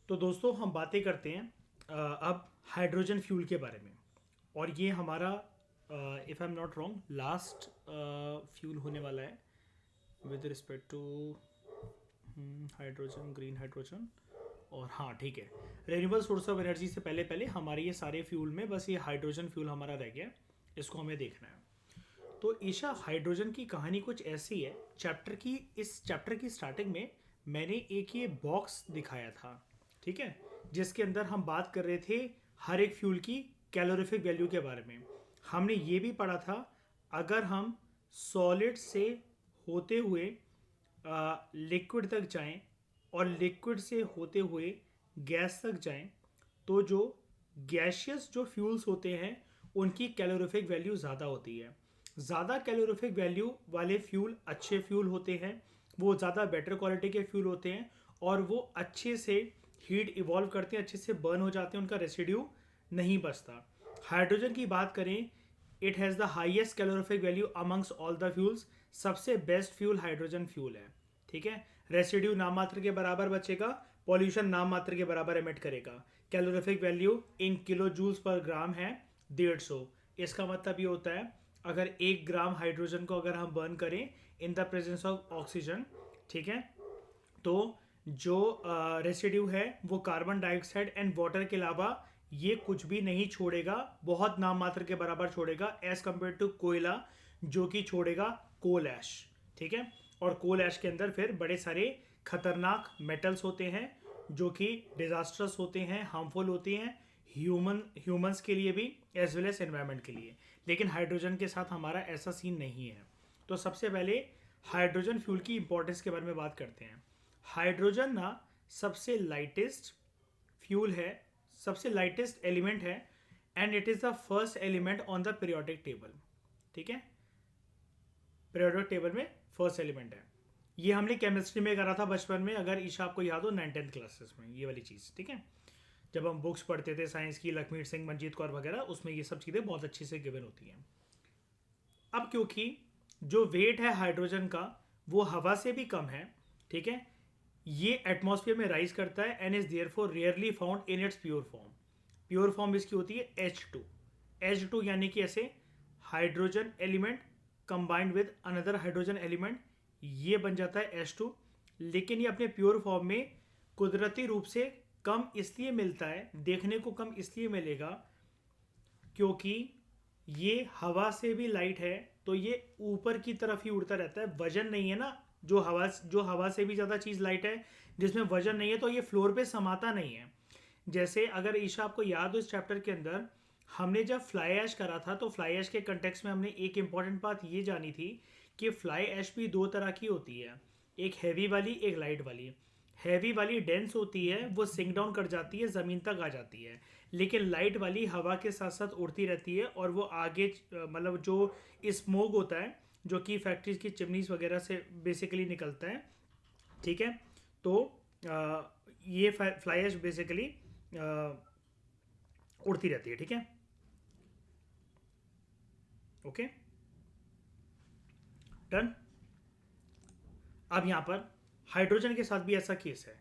तो दोस्तों हम बातें करते हैं अब हाइड्रोजन फ्यूल के बारे में। और ये हमारा if I am not wrong last fuel होने वाला है with respect to hydrogen, green hydrogen. और हाँ ठीक है, रेन्यूएबल सोर्स ऑफ एनर्जी से पहले पहले हमारे ये सारे फ्यूल में बस ये हाइड्रोजन फ्यूल हमारा रह गया, इसको हमें देखना है। तो ईशा, हाइड्रोजन की कहानी कुछ ऐसी है। इस चैप्टर की स्टार्टिंग में मैंने एक ये बॉक्स दिखाया था, ठीक है, जिसके अंदर हम बात कर रहे थे हर एक फ्यूल की कैलोरीफिक वैल्यू के बारे में। हमने ये भी पढ़ा था अगर हम सॉलिड से होते हुए लिक्विड तक जाएं और लिक्विड से होते हुए गैस तक जाएं तो जो गैशियस जो फ्यूल्स होते हैं उनकी कैलोरीफिक वैल्यू ज़्यादा होती है। ज़्यादा कैलोरीफिक वैल्यू वाले फ्यूल अच्छे फ्यूल होते हैं, वो ज़्यादा बेटर क्वालिटी के फ्यूल होते हैं और वो अच्छे से हीट इवॉल्व करते हैं, अच्छे से बर्न हो जाते हैं, उनका रेसिड्यू नहीं बचता। हाइड्रोजन की बात करें, it has the highest calorific value amongst all the fuels. सबसे बेस्ट फ्यूल हाइड्रोजन फ्यूल है, ठीक है। रेसिड्यू नाम मात्र के बराबर बचेगा, पॉल्यूशन नाम मात्र के बराबर एमिट करेगा। Calorific value in kilojoules per gram है 150। इसका मतलब ये होता है अगर 1 ग्राम हाइड्रोजन को अगर हम बर्न करें in the presence of oxygen, ठीक है, तो जो रेसिड्यू है वो कार्बन डाइऑक्साइड एंड वाटर के अलावा ये कुछ भी नहीं छोड़ेगा, बहुत नाम मात्र के बराबर छोड़ेगा एज कंपेयर टू कोयला जो कि छोड़ेगा कोल ऐश, ठीक है। और कोल ऐश के अंदर फिर बड़े सारे खतरनाक मेटल्स होते हैं जो कि डिजास्टर्स होते हैं, हार्मफुल होते हैं ह्यूमंस के लिए भी एज वेल एज एनवायरनमेंट के लिए। लेकिन हाइड्रोजन के साथ हमारा ऐसा सीन नहीं है। तो सबसे पहले हाइड्रोजन फ्यूल की इंपॉर्टेंस के बारे में बात करते हैं। हाइड्रोजन ना सबसे लाइटेस्ट फ्यूल है, सबसे लाइटेस्ट एलिमेंट है and it is the first element on the periodic table, ठीक है। पीरियोडिक टेबल में फर्स्ट एलिमेंट है। ये हमने केमिस्ट्री में करा था बचपन में, अगर ईशा आपको याद हो 9th-10th क्लासेस में, ये वाली चीज़, ठीक है। जब हम बुक्स पढ़ते थे साइंस की, लखमीर सिंह, मंजीत कौर वगैरह, उसमें ये सब चीज़ें बहुत अच्छे से गिवन होती हैं। अब क्योंकि जो वेट है हाइड्रोजन का वो हवा से भी कम है, ठीक है, ये एटमॉस्फेयर में राइज करता है and is therefore rarely found in its pure form. Pure form इसकी होती है H2। H2 यानी कि ऐसे hydrogen element combined with another hydrogen element, ये बन जाता है H2। लेकिन ये अपने प्योर फॉर्म में कुदरती रूप से कम इसलिए मिलता है, देखने को कम इसलिए मिलेगा क्योंकि ये हवा से भी लाइट है, तो ये ऊपर की तरफ ही उड़ता रहता है। वजन नहीं है ना, जो हवा से भी ज़्यादा चीज़ लाइट है जिसमें वजन नहीं है, तो ये फ्लोर पे समाता नहीं है। जैसे अगर ईशा आपको याद हो, इस चैप्टर के अंदर हमने जब फ्लाई ऐश करा था तो फ्लाई ऐश के कंटेक्स्ट में हमने एक इंपॉर्टेंट बात ये जानी थी कि फ्लाई ऐश भी दो तरह की होती है, एक हैवी वाली, एक लाइट वाली। हैवी वाली डेंस होती है, वो सिंक डाउन कर जाती है, ज़मीन तक आ जाती है। लेकिन लाइट वाली हवा के साथ साथ उड़ती रहती है और वो आगे मतलब जो स्मोक होता है जो कि फैक्ट्रीज की चिमनीज वगैरह से बेसिकली निकलता है, ठीक है। तो ये फ्लाई ऐश बेसिकली उड़ती रहती है, ठीक है, ओके, डन। अब यहाँ पर हाइड्रोजन के साथ भी ऐसा केस है।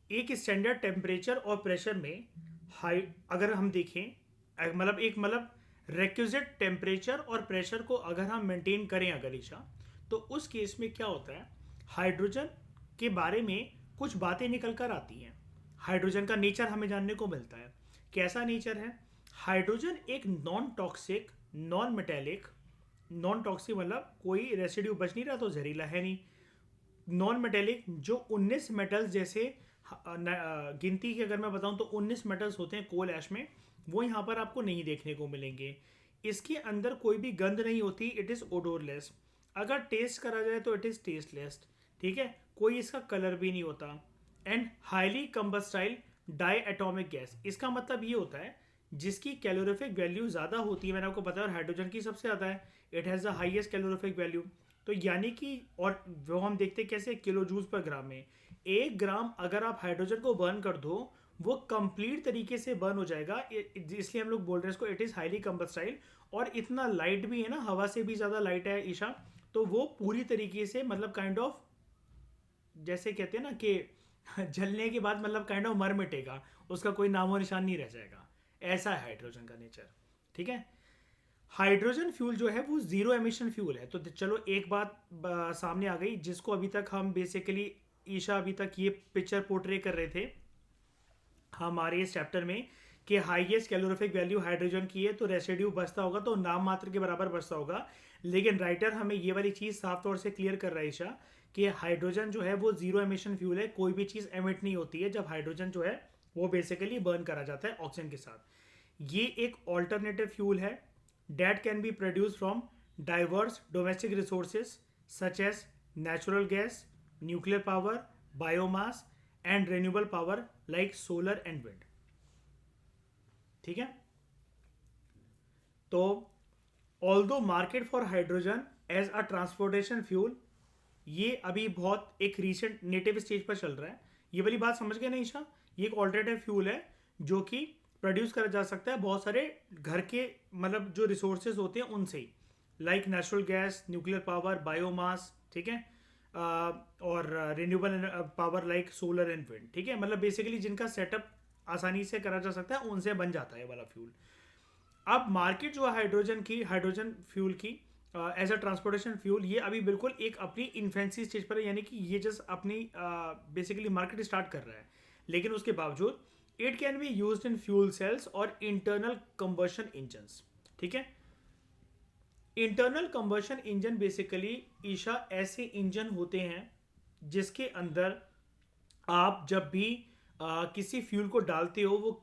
एक स्टैंडर्ड टेम्परेचर और प्रेशर में हाई अगर हम देखें, मतलब रिक्विजिट टेम्परेचर और प्रेशर को अगर हम मेंटेन करें अगर ईशा, तो उस केस में क्या होता है, हाइड्रोजन के बारे में कुछ बातें निकल कर आती हैं। हाइड्रोजन का नेचर हमें जानने को मिलता है। कैसा नेचर है? हाइड्रोजन एक non toxic, non metallic, non toxic मतलब कोई रेसिड्यू बच नहीं रहा तो जहरीला है नहीं, नॉन मेटेलिक जो 19 मेटल्स जैसे गिनती की अगर मैं बताऊं तो 19 मेटल्स होते हैं कोल ऐश में, वो यहाँ पर आपको नहीं देखने को मिलेंगे। इसके अंदर कोई भी गंध नहीं होती, इट इज़ ओडोरलेस। अगर टेस्ट करा जाए तो इट इज़ टेस्टलेस, ठीक है, कोई इसका कलर भी नहीं होता। And highly combustible diatomic gas, इसका मतलब ये होता है जिसकी कैलोरीफिक वैल्यू ज़्यादा होती है, मैंने आपको बताया, और हाइड्रोजन की सबसे ज़्यादा है, it has the highest calorific value. तो यानी कि, और वो हम देखते कैसे, किलो जूल्स पर ग्राम में। 1 ग्राम अगर आप हाइड्रोजन को बर्न कर दो वो कंप्लीट तरीके से बर्न हो जाएगा, इसलिए हम लोग बोल रहे हैं इसको इट इज़ हाईली कंबस्टाइल। और इतना लाइट भी है ना, हवा से भी ज़्यादा लाइट है ईशा, तो वो पूरी तरीके से मतलब काइंड ऑफ जैसे कहते हैं ना कि जलने के बाद मतलब काइंड ऑफ मर मिटेगा, उसका कोई नामो निशान नहीं रह जाएगा। ऐसा है हाइड्रोजन का नेचर। ठीक है। हाइड्रोजन फ्यूल जो है वो जीरो एमिशन फ्यूल है। तो चलो एक बात सामने आ गई, जिसको अभी तक हम बेसिकली ईशा अभी तक ये पिक्चर पोर्ट्रे कर रहे थे हमारे इस चैप्टर में कि हाईएस्ट कैलोरीफिक वैल्यू हाइड्रोजन की है, तो रेसिड्यू बचता होगा तो नाम मात्र के बराबर बचता होगा। लेकिन राइटर हमें ये वाली चीज़ साफ तौर से क्लियर कर रहा है ईशा कि हाइड्रोजन जो है वो जीरो एमिशन फ्यूल है। कोई भी चीज़ एमिट नहीं होती है जब हाइड्रोजन जो है वो बेसिकली बर्न करा जाता है ऑक्सीजन के साथ। ये एक ऑल्टरनेटिव फ्यूल है that can be produced from diverse domestic resources such as natural gas, nuclear power, biomass and renewable power like solar and wind। ठीक है। तो although market for hydrogen as a transportation fuel, ये अभी बहुत एक recent native stage पर चल रहा है। ये वाली बात समझ गए ना ईशा? ये एक ऑल्टरनेटिव फ्यूल है जो कि प्रोड्यूस करा जा सकता है बहुत सारे घर के मतलब जो रिसोर्सेज होते हैं उनसे ही, like natural gas, nuclear power, biomass. ठीक है। और renewable power like solar and wind. ठीक है। मतलब बेसिकली जिनका सेटअप आसानी से करा जा सकता है उनसे बन जाता है वाला फ्यूल। अब मार्केट जो है हाइड्रोजन की, हाइड्रोजन फ्यूल की एज अ ट्रांसपोर्टेशन फ्यूल, ये अभी बिल्कुल एक अपनी इन्फेंसी स्टेज पर है, यानी कि ये जस्ट अपनी बेसिकली मार्केट स्टार्ट कर रहा है। लेकिन उसके बावजूद it can be used in fuel cells और इंटरनल कंबशन इंजन्स। ठीक है। Internal combustion engine basically Isha ऐसे इंजन होते हैं जिसके अंदर आप जब भी किसी फ्यूल को डालते हो वो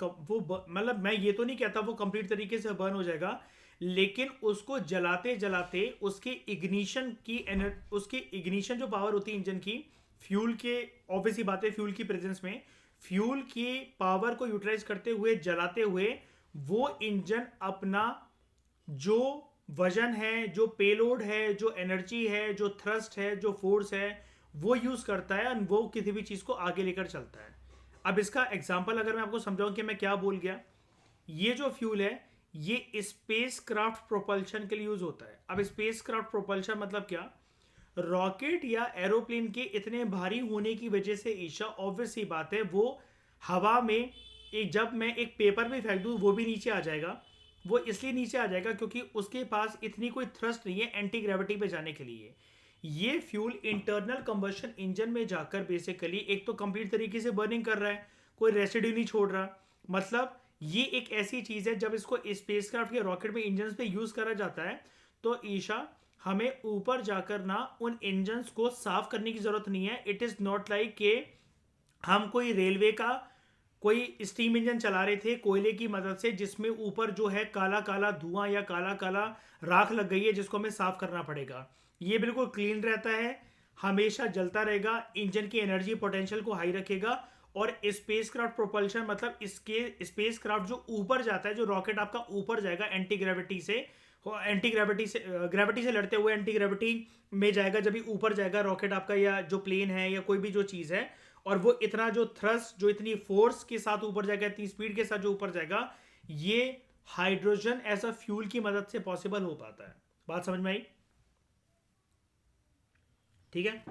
मतलब मैं ये तो नहीं कहता वो कंप्लीट तरीके से बर्न हो जाएगा, लेकिन उसको जलाते जलाते उसके इग्निशन जो पावर होती है इंजन की, फ्यूल के ऑब्वियसली बात है फ्यूल की प्रेजेंस में, फ्यूल की पावर को यूटिलाइज करते हुए जलाते हुए वो इंजन अपना जो वजन है, जो पेलोड है, जो एनर्जी है, जो थ्रस्ट है, जो फोर्स है, वो यूज करता है और वो किसी भी चीज को आगे लेकर चलता है। अब इसका एग्जांपल अगर मैं आपको समझाऊं कि मैं क्या बोल गया, ये जो फ्यूल है ये स्पेस क्राफ्ट प्रोपल्शन के लिए यूज होता है। अब स्पेस क्राफ्ट प्रोपल्शन मतलब क्या? रॉकेट या एरोप्लेन के इतने भारी होने की वजह से ईशा ऑब्वियस सी बात है वो हवा में जब मैं एक पेपर भी फेंक दूं वो भी नीचे आ जाएगा। वो इसलिए नीचे आ जाएगा क्योंकि उसके पास इतनी कोई थ्रस्ट नहीं है एंटी ग्रेविटी पे जाने के लिए। ये फ्यूल इंटरनल कंबशन इंजन में जाकर बेसिकली एक तो कंप्लीट तरीके से बर्निंग कर रहा है, कोई रेसिड्यू नहीं छोड़ रहा। मतलब ये एक ऐसी चीज है जब इसको स्पेसक्राफ्ट या रॉकेट में इंजन पे यूज करा जाता है तो ईशा हमें ऊपर जाकर ना उन इंजन्स को साफ करने की जरूरत नहीं है। इट इज नॉट लाइक के हम कोई रेलवे का कोई स्टीम इंजन चला रहे थे कोयले की मदद से जिसमें ऊपर जो है काला काला धुआं या काला काला राख लग गई है जिसको हमें साफ करना पड़ेगा। ये बिल्कुल क्लीन रहता है, हमेशा जलता रहेगा, इंजन की एनर्जी पोटेंशियल को हाई रखेगा। और स्पेसक्राफ्ट प्रोपल्शन मतलब इसके स्पेसक्राफ्ट जो ऊपर जाता है, जो रॉकेट आपका ऊपर जाएगा एंटी ग्रेविटी से ग्रेविटी से लड़ते हुए एंटी ग्रेविटी में जाएगा, जब भी ऊपर जाएगा रॉकेट आपका या जो प्लेन है या कोई भी जो चीज़ है, और वो इतना जो थ्रस्ट जो इतनी फोर्स के साथ ऊपर जाएगा, इतनी स्पीड के साथ जो ऊपर जाएगा, ये हाइड्रोजन एज अ फ्यूल की मदद से पॉसिबल हो पाता है। बात समझ में आई? ठीक है।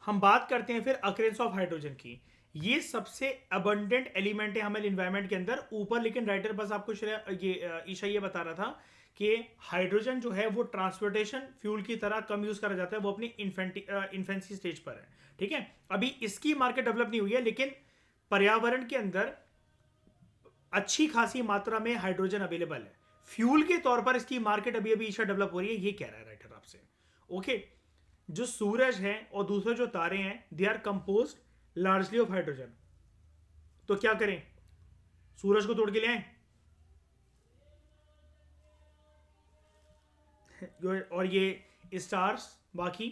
हम बात करते हैं फिर अक्रेंस ऑफ हाइड्रोजन की। ये सबसे अबंडेंट एलिमेंट है हमारे इन्वायरमेंट के अंदर ऊपर, लेकिन राइटर बस आपको ईशा ये बता रहा था कि हाइड्रोजन जो है वो ट्रांसपोर्टेशन फ्यूल की तरह कम यूज करा जाता है, वो अपनी इन्फेंसी स्टेज पर है। ठीक है। अभी इसकी मार्केट डेवलप नहीं हुई है, लेकिन पर्यावरण के अंदर अच्छी खासी मात्रा में हाइड्रोजन अवेलेबल है। फ्यूल के तौर पर इसकी मार्केट अभी अभी ईशा डेवलप हो रही है, ये कह रहा है राइटर आपसे। ओके। जो सूरज है और दूसरे जो तारे हैं they are composed largely of hydrogen. तो क्या करें? सूरज को तोड़ के ले आए और ये स्टार्स बाकी,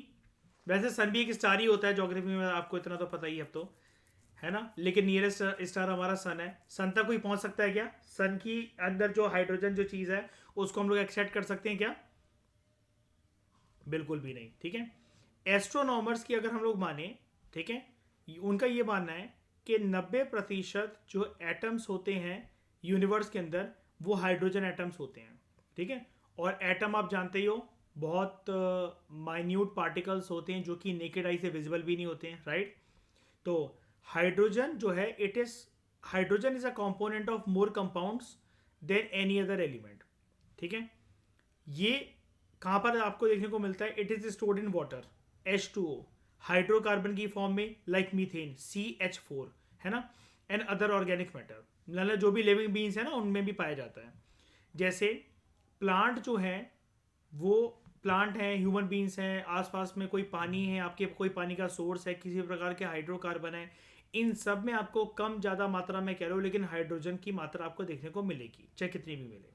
वैसे सन भी एक स्टार ही होता है, ज्योग्राफी में आपको इतना तो पता ही अब तो है ना। लेकिन नियरेस्ट स्टार हमारा सन है। सन तक कोई पहुंच सकता है क्या? सन की अंदर जो हाइड्रोजन जो चीज़ है उसको हम लोग एक्सेप्ट कर सकते हैं क्या? बिल्कुल भी नहीं। ठीक है। एस्ट्रोनॉमर्स की अगर हम लोग माने, ठीक है, उनका ये मानना है कि 90% जो एटम्स होते हैं यूनिवर्स के अंदर वो हाइड्रोजन एटम्स होते हैं। ठीक है। और एटम आप जानते ही हो बहुत माइन्यूट पार्टिकल्स होते हैं जो कि नेकेड आई से विजिबल भी नहीं होते हैं, राइट। तो हाइड्रोजन जो है hydrogen is a component of more compounds than any other element. ठीक है, ये कहाँ पर आपको देखने को मिलता है? It is stored in water, H2O, hydrocarbon की फॉर्म में, लाइक मीथेन CH4, है ना, एंड अदर ऑर्गेनिक मैटर, मतलब जो भी लिविंग बीन्स है ना उनमें भी पाया जाता है. जैसे प्लांट जो है, वो प्लांट हैं, ह्यूमन बीन्स हैं, आसपास में कोई पानी है, आपके कोई पानी का सोर्स है, किसी प्रकार के हाइड्रोकार्बन है, इन सब में आपको कम ज़्यादा मात्रा में कह रहे हो लेकिन हाइड्रोजन की मात्रा आपको देखने को मिलेगी, चाहे कितनी भी मिले.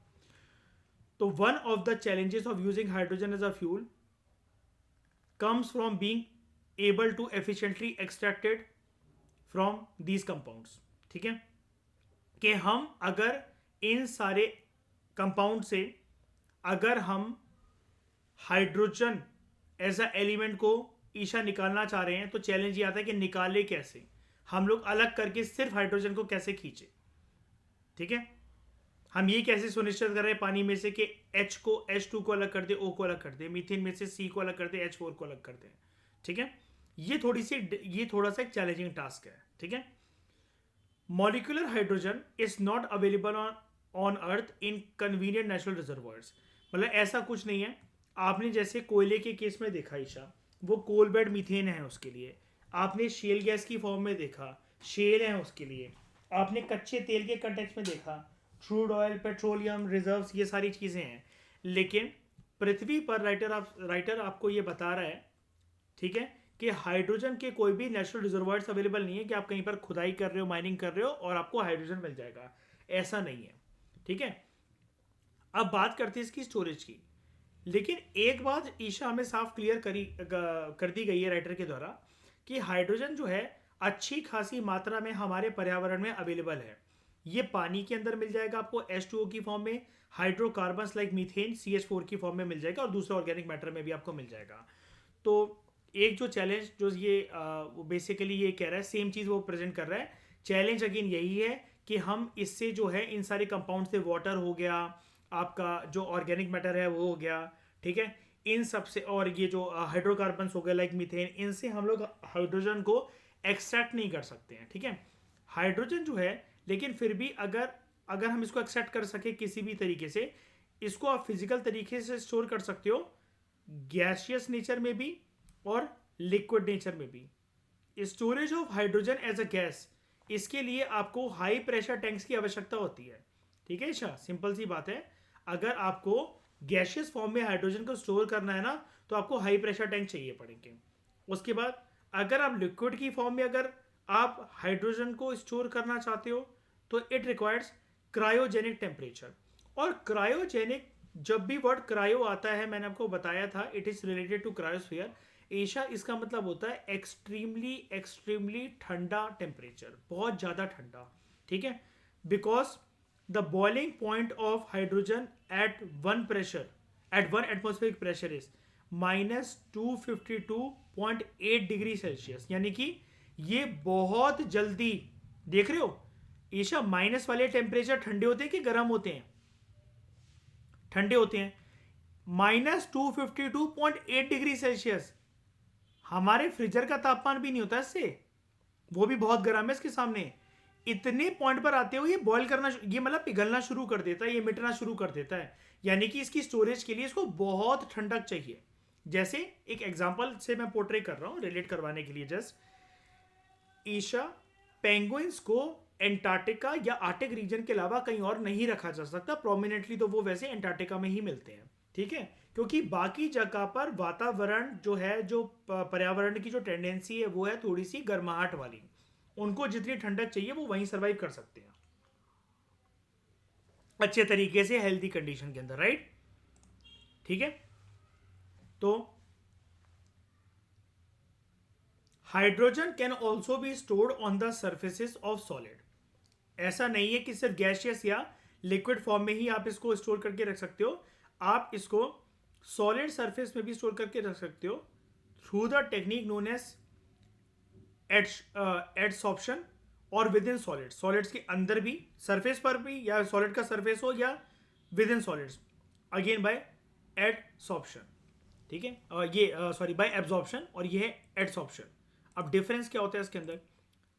तो one of the challenges of using hydrogen as a fuel comes from being able to efficiently extracted from these compounds. ठीक है, कि हम अगर इन सारे कंपाउंड से अगर हम हाइड्रोजन एज अ एलिमेंट को ईशा निकालना चाह रहे हैं तो चैलेंज ये आता है कि निकाले कैसे, हम लोग अलग करके सिर्फ हाइड्रोजन को कैसे खींचे. ठीक है, हम ये कैसे सुनिश्चित कर रहे हैं पानी में से कि H को H2 को अलग कर दे, O को अलग कर दे, मीथेन में से C को अलग कर दे, H4 को अलग कर दे. ठीक है, ये थोड़ा सा एक चैलेंजिंग टास्क है. ठीक है, molecular hydrogen is not available on earth in convenient natural reservoirs. मतलब ऐसा कुछ नहीं है. आपने जैसे कोयले के केस में देखा ईशा, वो कोल बेड मीथेन है उसके लिए. आपने शेल गैस की फॉर्म में देखा, शेल है उसके लिए. आपने कच्चे तेल के कंटेक्स्ट में देखा, क्रूड ऑयल, पेट्रोलियम रिजर्व्स, ये सारी चीज़ें हैं. लेकिन पृथ्वी पर राइटर आपको ये बता रहा है, ठीक है, कि हाइड्रोजन के कोई भी नेचुरल रिजर्वायर्स अवेलेबल नहीं है कि आप कहीं पर खुदाई कर रहे हो, माइनिंग कर रहे हो और आपको हाइड्रोजन मिल जाएगा. ऐसा नहीं है. ठीक है, अब बात करते हैं इसकी स्टोरेज की. लेकिन एक बात ईशा हमें साफ क्लियर कर दी गई है राइटर के द्वारा कि हाइड्रोजन जो है अच्छी खासी मात्रा में हमारे पर्यावरण में अवेलेबल है. ये पानी के अंदर मिल जाएगा आपको H2O की फॉर्म में, हाइड्रोकार्बन्स लाइक मीथेन CH4 की फॉर्म में मिल जाएगा और दूसरे ऑर्गेनिक मैटर में भी आपको मिल जाएगा. तो एक जो चैलेंज जो ये वो बेसिकली ये कह रहा है, सेम चीज़ वो प्रेजेंट कर रहा है. चैलेंज अगेन यही है कि हम इससे जो है इन सारे कंपाउंड से, वाटर हो गया, आपका जो ऑर्गेनिक मैटर है वो हो गया, ठीक है, इन सब से, और ये जो हाइड्रोकार्बन्स हो गए लाइक मीथेन, इनसे हम लोग हाइड्रोजन को एक्सट्रैक्ट नहीं कर सकते हैं. ठीक है, हाइड्रोजन जो है, लेकिन फिर भी अगर हम इसको एक्सट्रैक्ट कर सके किसी भी तरीके से, इसको आप फिजिकल तरीके से स्टोर कर सकते हो, गैसियस नेचर में भी और लिक्विड नेचर में भी. Storage of hydrogen as a gas, इसके लिए आपको हाई प्रेशर टैंक्स की आवश्यकता होती है. ठीक है ईशा, सिंपल सी बात है. अगर आपको गैसियस फॉर्म में हाइड्रोजन को स्टोर करना है ना, तो आपको हाई प्रेशर टैंक चाहिए पड़ेंगे. उसके बाद अगर आप लिक्विड की फॉर्म में अगर आप हाइड्रोजन को स्टोर करना चाहते हो तो इट रिक्वायर्स क्रायोजेनिक टेम्परेचर. और क्रायोजेनिक, जब भी वर्ड क्रायो आता है, मैंने आपको बताया था, it is related to cryosphere. Isha, इसका मतलब होता है एक्सट्रीमली एक्सट्रीमली ठंडा टेम्परेचर, बहुत ज़्यादा ठंडा. ठीक है, because the boiling point of hydrogen at one atmospheric pressure is -252.8 degree Celsius. यानी कि ये बहुत जल्दी, देख रहे हो ईशा, माइनस वाले टेम्परेचर ठंडे होते हैं कि गर्म होते हैं? ठंडे होते हैं. -252.8 डिग्री सेल्सियस, हमारे फ्रीजर का तापमान भी नहीं होता इससे, वो भी बहुत गर्म है इसके सामने. इतने पॉइंट पर आते हुए ये बॉयल करना, ये मतलब पिघलना शुरू कर देता है, ये मिटना शुरू कर देता है. यानी कि इसकी स्टोरेज के लिए इसको बहुत ठंडक चाहिए. जैसे एक एग्जांपल से मैं पोर्ट्रे कर रहा हूं रिलेट करवाने के लिए जस्ट. ईशा, पेंगुइन्स को एंटार्क्टिका या आर्टिक रीजन के अलावा कहीं और नहीं रखा जा सकता. प्रोमिनेंटली तो वो वैसे एंटार्क्टिका में ही मिलते हैं. ठीक है, क्योंकि बाकी जगह पर वातावरण जो है, जो पर्यावरण की जो टेंडेंसी है वो है थोड़ी सी गर्माहट वाली. उनको जितनी ठंडक चाहिए वो वहीं सर्वाइव कर सकते हैं अच्छे तरीके से, हेल्दी कंडीशन के अंदर, राइट. ठीक है, तो hydrogen can also be stored on the surfaces of solid. ऐसा नहीं है कि सिर्फ गैसियस या लिक्विड फॉर्म में ही आप इसको स्टोर करके रख सकते हो. आप इसको सॉलिड सरफेस में भी स्टोर करके रख सकते हो through the technique known as adsorption और विद इन सॉलिड. सॉलिड्स के अंदर भी, सरफेस पर भी, या सॉलिड का सरफेस हो या within solids, again by adsorption. ठीक है, ये सॉरी बाय एब्जॉर्प्शन, और ये है एडसॉर्प्शन. अब डिफरेंस क्या होता है इसके अंदर?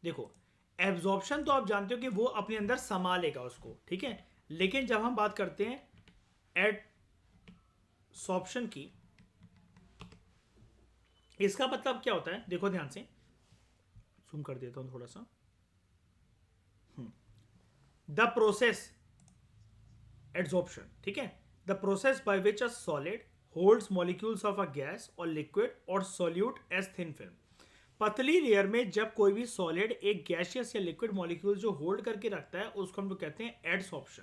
देखो एब्जॉर्प्शन तो आप जानते हो कि वो अपने अंदर समा लेगा उसको, ठीक है, लेकिन जब हम बात करते हैं एडसॉर्प्शन की, इसका मतलब क्या होता है, देखो ध्यान से, जूम कर देता हूं थोड़ा सा। द प्रोसेस एडसॉर्प्शन, ठीक है, the process by which a solid holds molecules of a gas और लिक्विड और सॉल्यूट एज थिन फिल्म। पतली लेयर में जब कोई भी सॉलिड एक गैसियस या लिक्विड मॉलिक्यूल जो होल्ड करके रखता है उसको हम लोग कहते हैं एडसॉर्प्शन,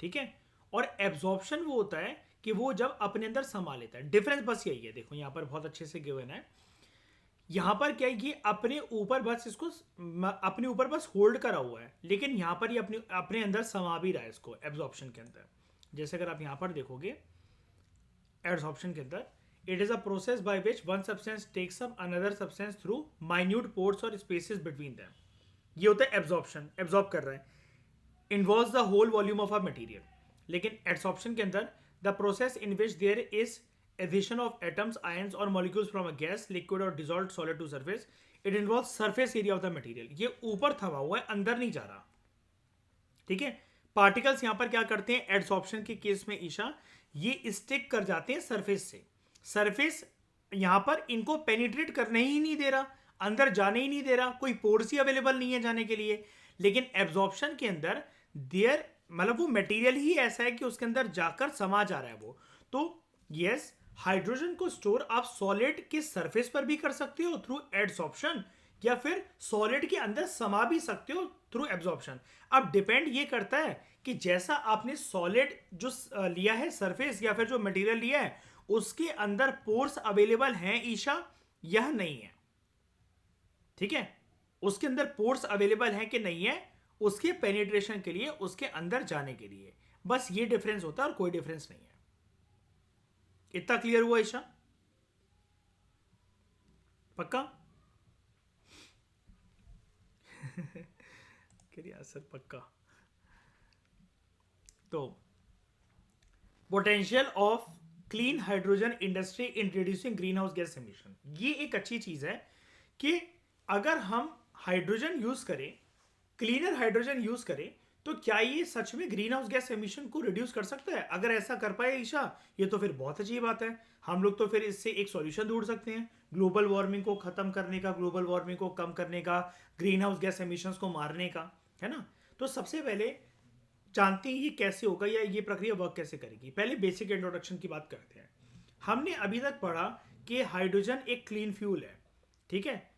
ठीक है। और एब्जॉर्प्शन वो होता है कि वो जब अपने अंदर समा लेता है। डिफरेंस बस यही है, देखो यहाँ पर बहुत अच्छे से गिवन है। यहाँ पर क्या है, ये अपने ऊपर बस इसको अपने ऊपर बस होल्ड करा हुआ है, लेकिन यहाँ पर ये अपने अपने अंदर समा भी रहा है इसको एब्जॉर्प्शन के अंदर। जैसे अगर आप यहाँ पर देखोगे एब्जॉर्प्शन के अंदर, it is a process by which one substance takes up another substance through minute pores और स्पेसेस बिटवीन देम। ये होता है एब्जॉर्प्शन, एब्जॉर्ब कर रहा है, involves the whole volume of a material. लेकिन एडसॉर्प्शन के अंदर the process in which there is addition of atoms, ions और molecules from a gas, liquid और dissolved solid to surface, it involves surface area of the material. ये ऊपर थमा हुआ है, अंदर नहीं जा रहा, ठीक है। पार्टिकल्स यहां पर क्या करते हैं एडसॉर्प्शन के केस में ईशा, ये स्टिक कर जाते हैं सरफेस से। सरफेस यहां पर इनको पेनिट्रेट करने ही नहीं दे रहा, अंदर जाने ही नहीं दे रहा, कोई पोर्स ही अवेलेबल नहीं है जाने के लिए। लेकिन एब्जॉर्प्शन के अंदर देयर मतलब वो मटेरियल ही ऐसा है कि उसके अंदर जाकर समा जा रहा है वो। तो यस, हाइड्रोजन को स्टोर आप सॉलिड के सरफेस पर भी कर सकते हो थ्रू एडसॉर्प्शन, या फिर सॉलिड के अंदर समा भी सकते हो थ्रू एब्जॉर्प्शन। अब डिपेंड ये करता है कि जैसा आपने सॉलिड जो लिया है सरफेस या फिर जो मटेरियल लिया है उसके अंदर पोर्स अवेलेबल हैं ईशा, यह नहीं है, ठीक है। उसके अंदर पोर्स अवेलेबल हैं कि नहीं है उसके पेनिट्रेशन के लिए, उसके अंदर जाने के लिए, बस ये डिफरेंस होता है और कोई डिफरेंस नहीं है। इतना क्लियर हुआ ईशा? पक्का? सर पक्का। तो potential of clean hydrogen industry in reducing green house gas emission, ये एक अच्छी चीज है कि अगर हम हाइड्रोजन यूज करें, क्लीनर हाइड्रोजन यूज करें, तो क्या ये सच में ग्रीन हाउस गैस एमिशन को रिड्यूस कर सकता है? अगर ऐसा कर पाए ईशा, ये तो फिर बहुत अच्छी बात है। हम लोग तो फिर इससे एक सॉल्यूशन ढूंढ सकते हैं ग्लोबल वार्मिंग को खत्म करने का, ग्लोबल वार्मिंग को कम करने का, ग्रीन हाउस गैस एमिशंस को मारने का, है ना। तो सबसे पहले जानते हैं ये कैसे होगा या ये प्रक्रिया वर्क कैसे करेगी। पहले बेसिक इंट्रोडक्शन की बात करते हैं। हमने अभी तक पढ़ा कि हाइड्रोजन एक क्लीन फ्यूल है, ठीक है।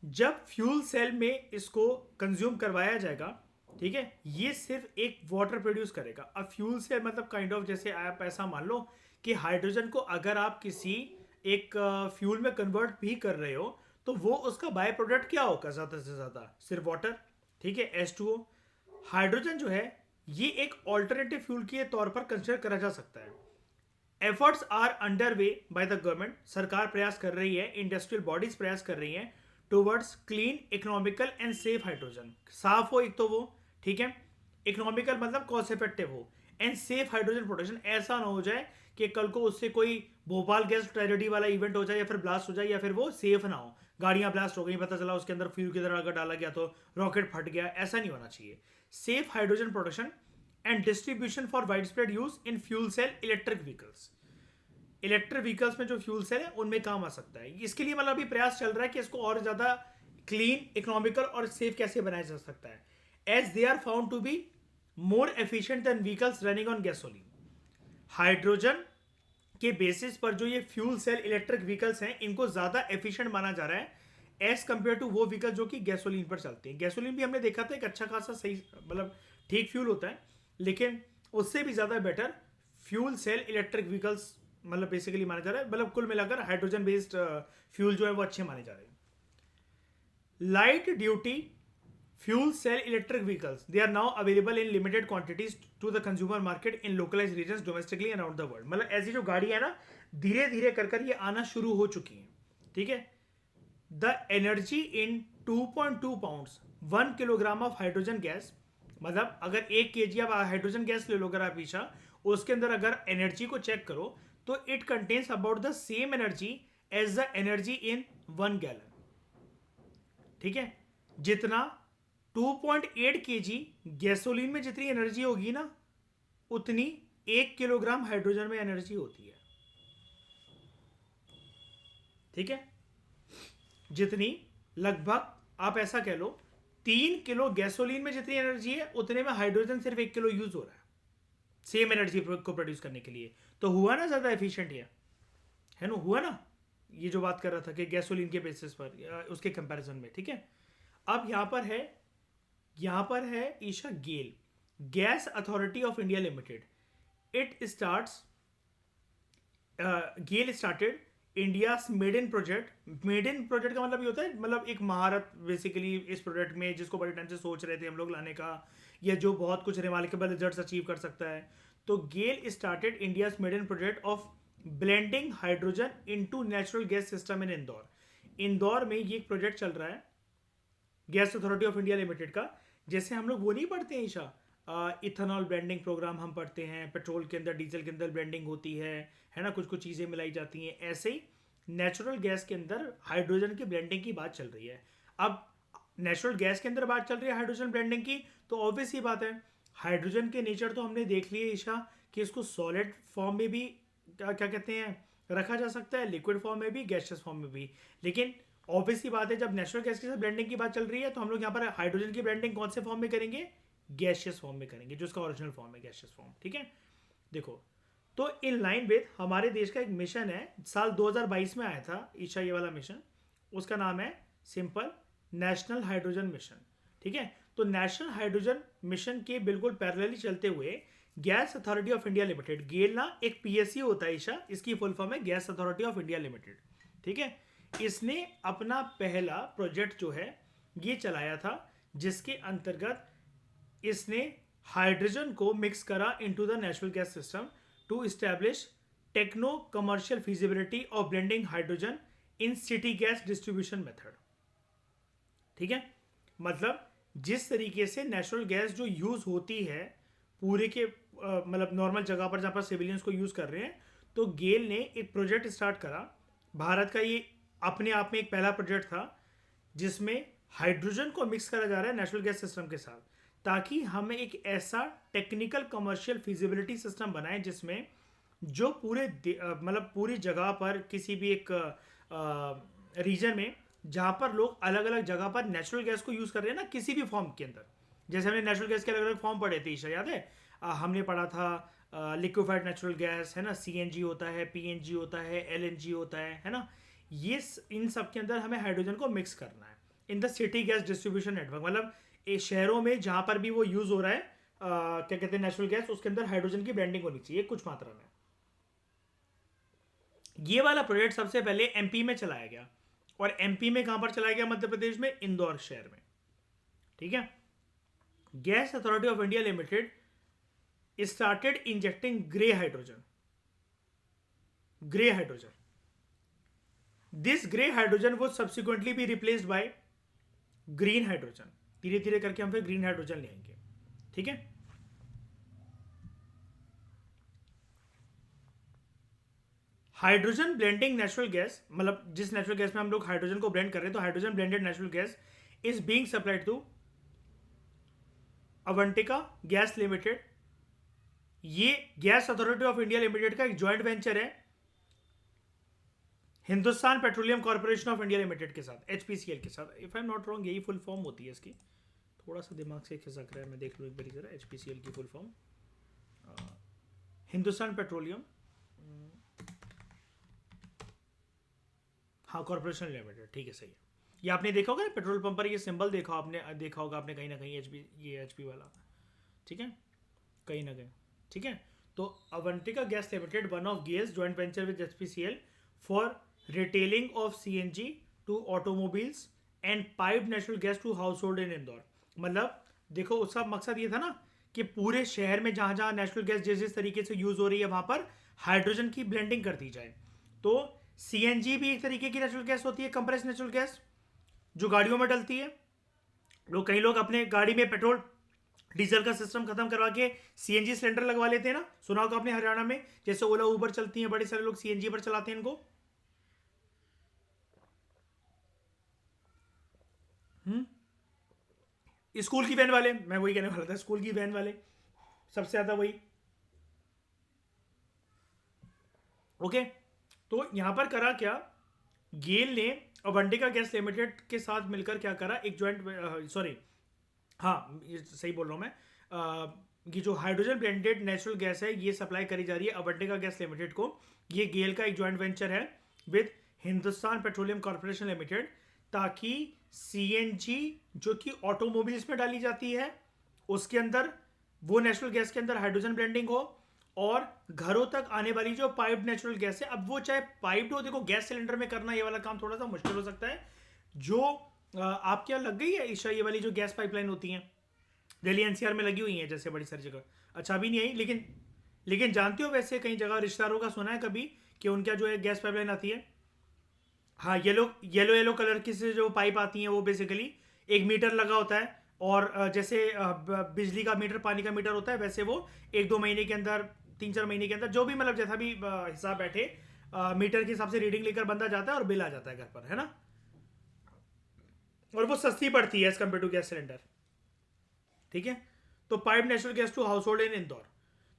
जब फ्यूल सेल में इसको कंज्यूम करवाया जाएगा, ठीक है, ये सिर्फ एक वाटर प्रोड्यूस करेगा। अब फ्यूल सेल मतलब काइंड ऑफ जैसे आप ऐसा मान लो कि हाइड्रोजन को अगर आप किसी एक फ्यूल में कन्वर्ट भी कर रहे हो तो वो उसका बाय प्रोडक्ट क्या होगा, ज़्यादा से ज़्यादा सिर्फ वाटर, ठीक है, H2O। हाइड्रोजन जो है ये एक ऑल्टरनेटिव फ्यूल के तौर पर कंसिडर करा जा सकता है। Efforts are under way by the government, सरकार प्रयास कर रही है, इंडस्ट्रियल बॉडीज प्रयास कर रही हैं towards clean, economical and safe hydrogen. साफ हो एक तो वो, ठीक है, इकोनॉमिकल मतलब कॉस्ट इफेक्टिव हो, एंड सेफ हाइड्रोजन प्रोडक्शन। ऐसा ना हो जाए कि कल को उससे कोई भोपाल गैस ट्रेजेडी वाला इवेंट हो जाए या फिर ब्लास्ट हो जाए, या फिर वो सेफ ना हो, गाड़ियां ब्लास्ट हो गई, पता चला उसके अंदर फ्यूल की तरह अगर डाला गया तो रॉकेट फट गया, ऐसा नहीं होना चाहिए। Safe hydrogen production and distribution for wide spread use in fuel cell electric vehicles. Electric vehicles में जो फ्यूल सेल है उनमें काम आ सकता है। इसके लिए मतलब अभी प्रयास चल रहा है कि इसको और ज्यादा क्लीन, इकोनॉमिकल और सेफ कैसे बनाया जा सकता है, as they are found to be more efficient than vehicles running on gasoline. Hydrogen के बेसिस पर जो ये फ्यूल सेल इलेक्ट्रिक व्हीकल्स हैं इनको ज्यादा एफिशिएंट माना जा रहा है एज कंपेयर टू वो व्हीकल जो कि गैसोलीन पर चलते हैं। गैसोलीन भी हमने देखा था एक अच्छा खासा सही मतलब ठीक फ्यूल होता है, लेकिन उससे भी ज्यादा better fuel cell electric vehicles मतलब बेसिकली माना जा रहा है। मतलब कुल मिलाकर हाइड्रोजन बेस्ड फ्यूल जो है वो अच्छे माने जा रहे हैं। Light duty fuel cell electric vehicles, they are now available in limited quantities to the consumer market in localized regions domestically and around the world। मतलब ऐसी जो गाड़ी है ना धीरे धीरे कर ये आना शुरू हो चुकी हैं, ठीक है। The energy in 2.2 pounds 1 kilogram of hydrogen gas, मतलब अगर 1 kg आप हाइड्रोजन गैस ले लो अगर आप पीछा, उसके अंदर अगर एनर्जी को चेक करो तो it contains about the same energy as the energy in 1 gallon. ठीक है, जितना 2.8 kg गैसोलीन में जितनी एनर्जी होगी ना, उतनी 1 किलोग्राम हाइड्रोजन में एनर्जी होती है। ठीक है, जितनी लगभग आप ऐसा कह लो 3 किलो गैसोलीन में जितनी एनर्जी है, उतने में हाइड्रोजन सिर्फ 1 किलो यूज हो रहा है सेम एनर्जी को प्रोड्यूस करने के लिए। तो हुआ ना ज्यादा एफिशिएंट ये, है ना, हुआ ना, ये जो बात कर रहा था कि गैसोलीन के बेसिस पर उसके कंपैरिजन में। ठीक है, अब यहां पर है Isha GAIL, gas authority of India limited. It starts GAIL started India made in project. Made in project का मतलब ये होता है, मतलब एक महारत बेसिकली इस प्रोजेक्ट में, जिसको बड़े टाइम से सोच रहे थे हम लोग लाने का, या जो बहुत कुछ रिमार्केबल रिजल्ट्स अचीव कर सकता है। तो GAIL started India made in project of blending hydrogen into natural gas system in Indore. Indore में ये एक प्रोजेक्ट चल रहा है gas authority of India limited का। जैसे हम लोग वो नहीं पढ़ते हैं ईशा, इथेनॉल ब्लेंडिंग प्रोग्राम हम पढ़ते हैं, पेट्रोल के अंदर डीजल के अंदर ब्लेंडिंग होती है ना, कुछ कुछ चीज़ें मिलाई जाती हैं। ऐसे ही नेचुरल गैस के अंदर हाइड्रोजन की ब्लेंडिंग की बात चल रही है। अब नेचुरल गैस के अंदर बात चल रही है हाइड्रोजन ब्लेंडिंग की, तो ऑब्वियस ही बात है, हाइड्रोजन के नेचर तो हमने देख लिए ईशा कि इसको सॉलिड फॉर्म में भी क्या कहते हैं रखा जा सकता है, लिक्विड फॉर्म में भी, गैसियस फॉर्म में भी। लेकिन ऑब्वियस ही बात है, जब नेचुरल गैस के साथ ब्लेंडिंग की बात चल रही है, तो हम लोग यहाँ पर हाइड्रोजन की ब्लेंडिंग कौन से फॉर्म में करेंगे, गैसियस फॉर्म में करेंगे, जो उसका ओरिजिनल फॉर्म है गैसियस फॉर्म। ठीक है, देखो, तो इन लाइन विद हमारे देश का एक मिशन है, साल 2022 में आया था ईशा ये वाला मिशन, उसका नाम है सिंपल नेशनल हाइड्रोजन मिशन। ठीक है, तो नेशनल हाइड्रोजन मिशन के बिल्कुल पैरेलली चलते हुए gas authority of India limited, GAIL ना एक पीएससी होता है ईशा, इसकी फुल फॉर्म है gas authority of India limited. ठीक है, इसने अपना पहला प्रोजेक्ट जो है ये चलाया था, जिसके अंतर्गत इसने हाइड्रोजन को मिक्स करा into the natural gas system to establish techno commercial feasibility of blending hydrogen in city gas distribution method. ठीक है, मतलब जिस तरीके से नेचुरल गैस जो यूज होती है पूरे के मतलब नॉर्मल जगह पर जहां पर सिविलियंस को यूज कर रहे हैं, तो गेल ने एक प्रोजेक्ट स्टार्ट करा। भारत का ये अपने आप में एक पहला प्रोजेक्ट था जिसमें हाइड्रोजन को मिक्स करा जा रहा है नेचुरल गैस सिस्टम के साथ, ताकि हमें एक ऐसा टेक्निकल कमर्शियल फिजिबिलिटी सिस्टम बनाए जिसमें जो पूरे मतलब पूरी जगह पर किसी भी एक रीजन में जहाँ पर लोग अलग अलग जगह पर नेचुरल गैस को यूज़ कर रहे हैं ना, किसी भी फॉर्म के अंदर, जैसे हमने नेचुरल गैस के अलग अलग फॉर्म पढ़े थे ईशा, याद है, हमने पढ़ा था लिक्विफाइड नेचुरल गैस, है ना, सीएनजी होता है, पीएनजी होता है, एलएनजी होता है ना, ये इन सब के अंदर हमें हाइड्रोजन को मिक्स करना है in the city gas distribution network. मतलब शहरों में जहाँ पर भी वो यूज़ हो रहा है क्या कहते हैं नेचुरल गैस, उसके अंदर हाइड्रोजन की ब्लेंडिंग होनी चाहिए कुछ मात्रा में। ये वाला प्रोजेक्ट सबसे पहले एमपी में चलाया गया, और एमपी में कहां पर चलाया गया, मध्य प्रदेश में, इंदौर शहर में। ठीक है, gas authority of India limited started injecting grey hydrogen. This grey hydrogen was subsequently be replaced by green hydrogen. धीरे धीरे करके हम फिर ग्रीन हाइड्रोजन ले आएंगे। ठीक है, हाइड्रोजन ब्लेंडिंग नेचुरल गैस, मतलब जिस नेचुरल गैस में हम लोग हाइड्रोजन को ब्लेंड कर रहे हैं, तो hydrogen blended natural gas is being supplied to Avantika gas limited. ये gas authority of India limited का एक जॉइंट वेंचर है Hindustan petroleum corporation of India limited के साथ, एचपीसीएल के साथ। If I am not wrong यही फुल फॉर्म होती है इसकी, थोड़ा सा दिमाग से खिसक रहा है, मैं देख लूँ एक बार जरा। एचपीसीएल की फुल फॉर्म हिंदुस्तान पेट्रोलियम हाँ कॉर्पोरेशन लिमिटेड। ठीक है, सही है। ये आपने देखा होगा ना पेट्रोल पंप पर ये सिंबल देखा होगा आपने कहीं ना कहीं, एचपी, ये एचपी वाला। ठीक है, कहीं ना कहीं। ठीक है, तो Avantika gas limited one of GAIL's joint venture with HPCL for retailing of CNG to automobiles and piped natural gas to household in Indore. मतलब देखो उसका मकसद ये था ना कि पूरे शहर में जहां जहां नेचुरल गैस जिस जिस तरीके से यूज हो रही है वहां पर हाइड्रोजन की ब्लेंडिंग कर दी जाए। तो सीएनजी भी एक तरीके की नेचुरल गैस होती है, कंप्रेस नेचुरल गैस, जो गाड़ियों में डलती है। कई लोग अपने गाड़ी में पेट्रोल डीजल का सिस्टम खत्म करवा के सीएनजी सिलेंडर लगवा लेते हैं ना, सुना होगा आपने हरियाणा में, जैसे ओला उबर चलती हैं, बड़े सारे लोग सीएनजी पर चलाते हैं इनको। स्कूल की वैन वाले, मैं वही कहने वाला था, स्कूल की वैन वाले सबसे ज्यादा वही। ओके, तो यहां पर करा क्या, गेल ने अवंटिका गैस लिमिटेड के साथ मिलकर क्या करा, एक ज्वाइंट, सॉरी, हाँ ये सही बोल रहा हूँ मैं, ये जो हाइड्रोजन ब्लेंडेड नेचुरल गैस है ये सप्लाई करी जा रही है अवंटिका गैस लिमिटेड को। ये गेल का एक ज्वाइंट वेंचर है with Hindustan petroleum corporation limited, ताकि सीएनजी जो कि ऑटोमोबाइल्स में डाली जाती है उसके अंदर, वो नेचुरल गैस के अंदर हाइड्रोजन ब्लेंडिंग हो, और घरों तक आने वाली जो पाइप्ड नेचुरल गैस है, अब वो चाहे पाइप्ड हो, देखो गैस सिलेंडर में करना ये वाला काम थोड़ा सा मुश्किल हो सकता है। जो आपके यहाँ लग गई है ईशा ये वाली जो गैस पाइपलाइन होती हैं, दिल्ली एनसीआर में लगी हुई है जैसे बड़ी सारी जगह, अच्छा अभी नहीं आई, लेकिन जानते हो वैसे कई जगह रिश्तेदारों का सुना है कभी कि उनका जो है गैस पाइपलाइन आती है, हाँ येलो येलो येलो कलर की से जो पाइप आती हैं वो बेसिकली एक मीटर लगा होता है, और जैसे बिजली का मीटर पानी का मीटर होता है वैसे वो 1-2 महीने के अंदर, 3-4 महीने के अंदर, जो भी मतलब जैसा भी हिसाब बैठे, मीटर के हिसाब से रीडिंग लेकर बंदा जाता है और बिल आ जाता है घर पर, है ना। और वो सस्ती पड़ती है as compare to gas cylinder, ठीक है। तो pipe natural gas to household in Indore,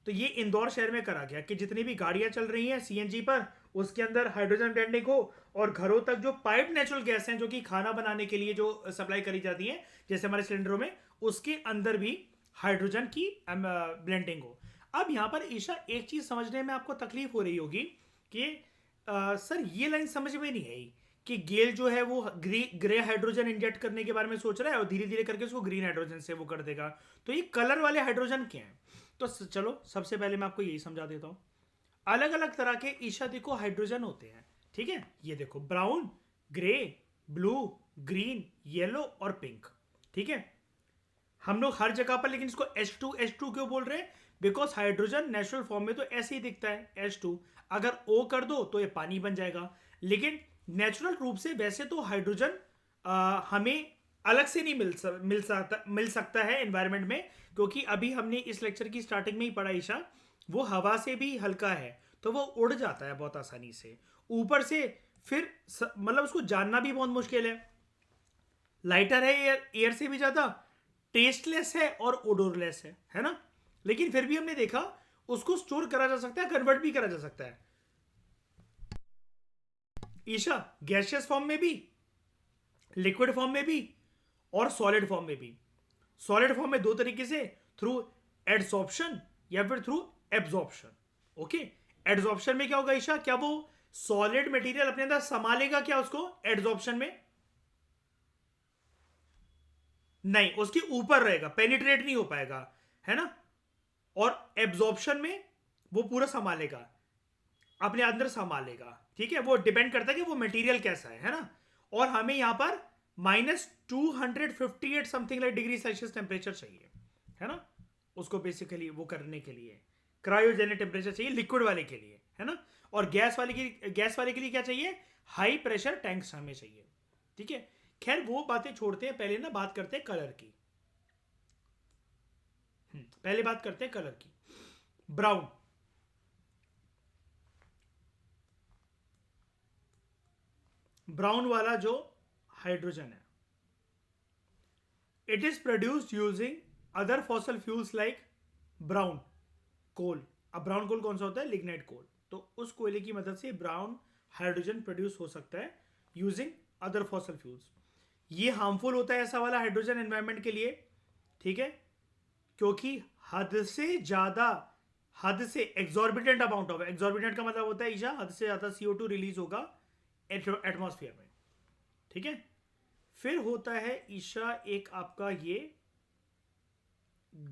तो ये इंदौर शहर में करा गया कि जितनी भी गाड़ियां चल रही हैं सीएनजी पर उसके अंदर हाइड्रोजन ब्लेंडिंग हो, और घरों तक जो पाइप नेचुरल गैस हैं जो कि खाना बनाने के लिए जो सप्लाई करी जाती है जैसे हमारे सिलेंडरों में, उसके अंदर भी हाइड्रोजन की ब्लेंडिंग हो। अब यहां पर ईशा एक चीज समझने में आपको तकलीफ हो रही होगी कि सर ये लाइन समझ में नहीं आई कि गेल जो है वो ग्रे हाइड्रोजन इंजेक्ट करने के बारे में सोच रहा है और धीरे धीरे करके उसको ग्रीन हाइड्रोजन से वो कर देगा, तो ये कलर वाले हाइड्रोजन क्या है। तो चलो सबसे पहले मैं आपको यही समझा देता हूं। अलग अलग तरह के ईशा देखो हाइड्रोजन होते हैं, ठीक है, ये देखो brown, grey, blue, green, yellow और पिंक, ठीक है। हम लोग हर जगह पर लेकिन इसको H2 क्यों बोल रहे हैं, बिकॉज हाइड्रोजन नेचुरल फॉर्म में तो ऐसे ही दिखता है H2, अगर O कर दो तो ये पानी बन जाएगा, लेकिन नेचुरल रूप से वैसे तो हाइड्रोजन हमें अलग से नहीं मिल सकता है एनवायरनमेंट में, क्योंकि अभी हमने इस लेक्चर की स्टार्टिंग में ही पढ़ा ईशा, वो हवा से भी हल्का है तो वो उड़ जाता है बहुत आसानी से ऊपर से, फिर मतलब उसको जानना भी बहुत मुश्किल है। लाइटर है एयर से भी ज्यादा, टेस्टलेस है और ओडोरलेस है ना, लेकिन फिर भी हमने देखा उसको स्टोर करा जा सकता है, कन्वर्ट भी करा जा सकता है ईशा, गैसियस फॉर्म में भी, लिक्विड फॉर्म में भी, और सॉलिड फॉर्म में भी। सॉलिड फॉर्म में दो तरीके से, थ्रू एडसॉर्प्शन या फिर थ्रू एब्जॉर्प्शन। ओके, एडसॉर्प्शन में क्या होगा ईशा, क्या वो सॉलिड मटेरियल अपने अंदर संभालेगा क्या उसको एडसॉर्प्शन में, नहीं, उसके ऊपर रहेगा, पेनिट्रेट नहीं हो पाएगा, है ना। और एब्जॉर्प्शन में वो पूरा संभालेगा, अपने अंदर संभालेगा, ठीक है। वो डिपेंड करता है कि वो मटेरियल कैसा है ना। और हमें यहां पर -258 something like degree Celsius temperature चाहिए, है ना, उसको बेसिकली वो करने के लिए क्रायोजेनिक टेम्परेचर चाहिए लिक्विड वाले के लिए, है ना। और गैस वाले के लिए क्या चाहिए, हाई प्रेशर टैंक्स हमें चाहिए, ठीक है। खैर वो बातें छोड़ते हैं, पहले ना बात करते हैं कलर की। पहले बात करते हैं कलर की। ब्राउन, ब्राउन वाला जो हाइड्रोजन है, it is produced using other fossil fuels like brown coal. अब ब्राउन कोल कौन सा होता है, लिग्नाइट कोल, तो उस कोयले की मदद से ब्राउन हाइड्रोजन प्रोड्यूस हो सकता है यूजिंग अदर फॉसल फ्यूल्स। ये हार्मफुल होता है ऐसा वाला हाइड्रोजन एनवायरनमेंट के लिए, ठीक है, क्योंकि हद से ज्यादा, हद से एक्सॉर्बिटेंट अमाउंट ऑफ, एक्सॉर्बिटेंट का मतलब होता है ईशा हद से ज्यादा CO2 रिलीज होगा एटमॉस्फेयर में, ठीक है। फिर होता है ईशा एक आपका ये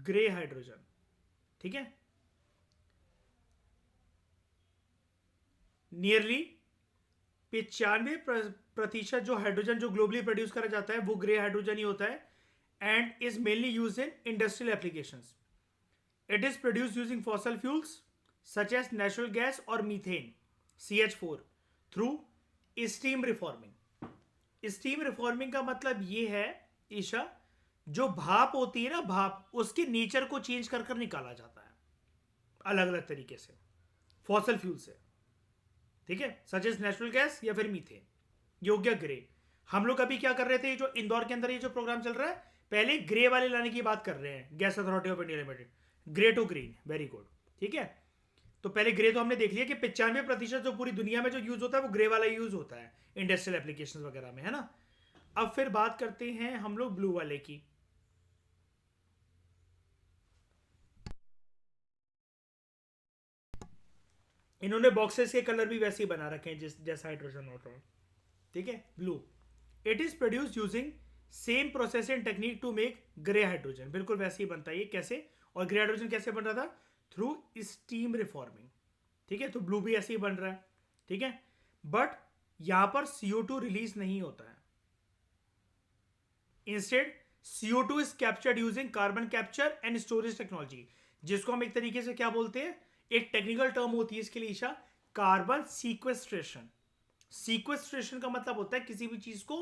ग्रे हाइड्रोजन, ठीक है, नियरली 95% जो हाइड्रोजन जो ग्लोबली प्रोड्यूस करा जाता है वो ग्रे हाइड्रोजन ही होता है, and is mainly use in industrial applications. It is produce using fossil fuels such as natural gas और methane CH4 through steam reforming. Steam reforming का मतलब ये है ईशा, जो भाप होती है ना, भाप उसके नेचर को चेंज कर कर निकाला जाता है अलग अलग तरीके से फॉसल फ्यूल से, ठीक है, सच एज नेचुरल गैस या फिर मीथेन। योग्य ग्रे। हम लोग अभी क्या कर रहे थे, जो इंदौर के अंदर ये जो प्रोग्राम चल रहा है, पहले ग्रे वाले लाने की बात कर रहे हैं, gas authority of India limited, grey to green, very good, ठीक है। तो पहले ग्रे तो हमने देख लिया कि 95% जो पूरी दुनिया में जो यूज होता है वो ग्रे वाला यूज होता है इंडस्ट्रियल एप्लीकेशंस वगैरह में, है ना। अब फिर बात करते हैं हम लोग ब्लू वाले की। इन्होंने बॉक्सेस के कलर भी वैसे ही बना रखे हैं जिस जैसा हाइड्रोजन होता है, ठीक है। Blue, it is produce using same process and technique to make grey hydrogen, बिल्कुल वैसे ही बनता है ये। कैसे? और ग्रे हाइड्रोजन कैसे बन रहा था? थ्रू स्टीम रिफॉर्मिंग, ठीक है। तो ब्लू भी ऐसे ही बन रहा है, ठीक है। बट यहां पर CO2 रिलीज नहीं होता है, instead CO2 is captured using carbon capture and storage technology, जिसको हम एक तरीके से क्या बोलते हैं, एक टेक्निकल टर्म होती है इसके लिए ईशा, कार्बन सीक्वेस्ट्रेशन। सीक्वेस्ट्रेशन का मतलब होता है किसी भी चीज को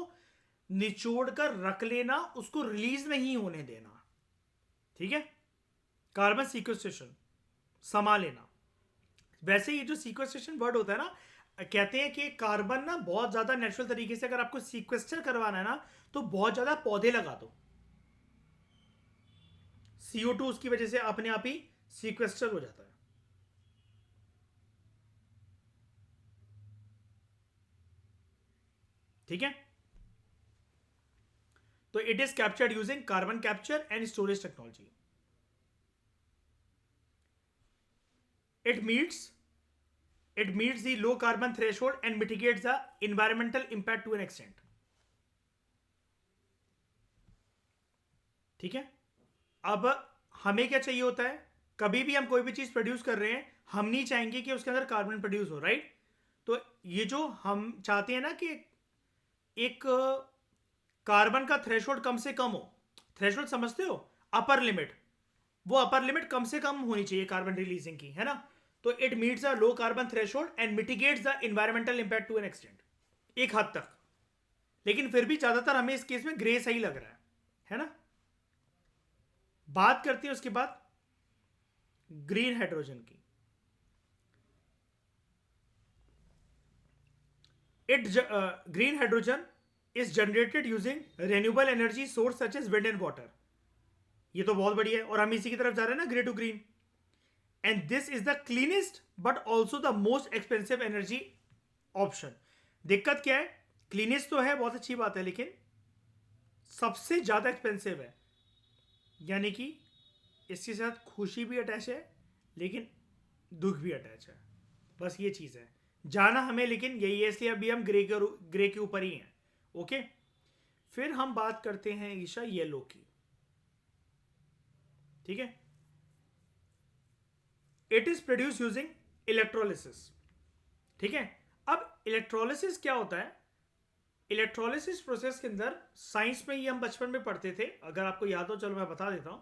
निचोड़ कर रख लेना, उसको रिलीज नहीं होने देना, ठीक है। कार्बन सीक्वेस्ट्रेशन, समा लेना। वैसे ये जो सीक्वेस्ट्रेशन वर्ड होता है ना, कहते हैं कि कार्बन ना बहुत ज्यादा नेचुरल तरीके से अगर आपको सीक्वेस्टर करवाना है ना, तो बहुत ज्यादा पौधे लगा दो, CO2 उसकी वजह से अपने आप ही सीक्वेस्टर हो जाता है, ठीक है। तो it is captured using carbon capture and storage technology. It meets the low carbon threshold and mitigates the environmental impact to an extent, ठीक है। अब हमें क्या चाहिए होता है, कभी भी हम कोई भी चीज प्रोड्यूस कर रहे हैं, हम नहीं चाहेंगे कि उसके अंदर कार्बन प्रोड्यूस हो, राइट। तो ये जो हम चाहते हैं ना कि एक कार्बन का थ्रेशोल्ड कम से कम हो, थ्रेशोल्ड समझते हो, अपर लिमिट, वो अपर लिमिट कम से कम होनी चाहिए कार्बन रिलीजिंग की, है ना। तो it meets a low carbon threshold and mitigates the environmental impact to an extent, एक हद तक। लेकिन फिर भी ज्यादातर हमें इस केस में ग्रे सही लग रहा है ना। बात करते हैं उसके बाद ग्रीन हाइड्रोजन की। Green hydrogen is generated using renewable energy source such as wind and water, ये तो बहुत बढ़िया है, और हम इसी की तरफ जा रहे हैं ना, grey to green. And this is the cleanest but also the most expensive energy option. दिक्कत क्या है, क्लीनेस्ट तो है, बहुत अच्छी बात है, लेकिन सबसे ज्यादा एक्सपेंसिव है, यानी कि इसके साथ खुशी भी अटैच है लेकिन दुख भी अटैच है, बस ये चीज है। जाना हमें लेकिन यही है, इसलिए अभी हम ग्रे के ऊपर ही हैं, ओके। फिर हम बात करते हैं ईशा येलो की, ठीक है। It is produce using electrolysis, ठीक है। अब इलेक्ट्रोलिसिस क्या होता है, इलेक्ट्रोलिसिस प्रोसेस के अंदर, साइंस में ये हम बचपन में पढ़ते थे, अगर आपको याद हो चलो मैं बता देता हूं।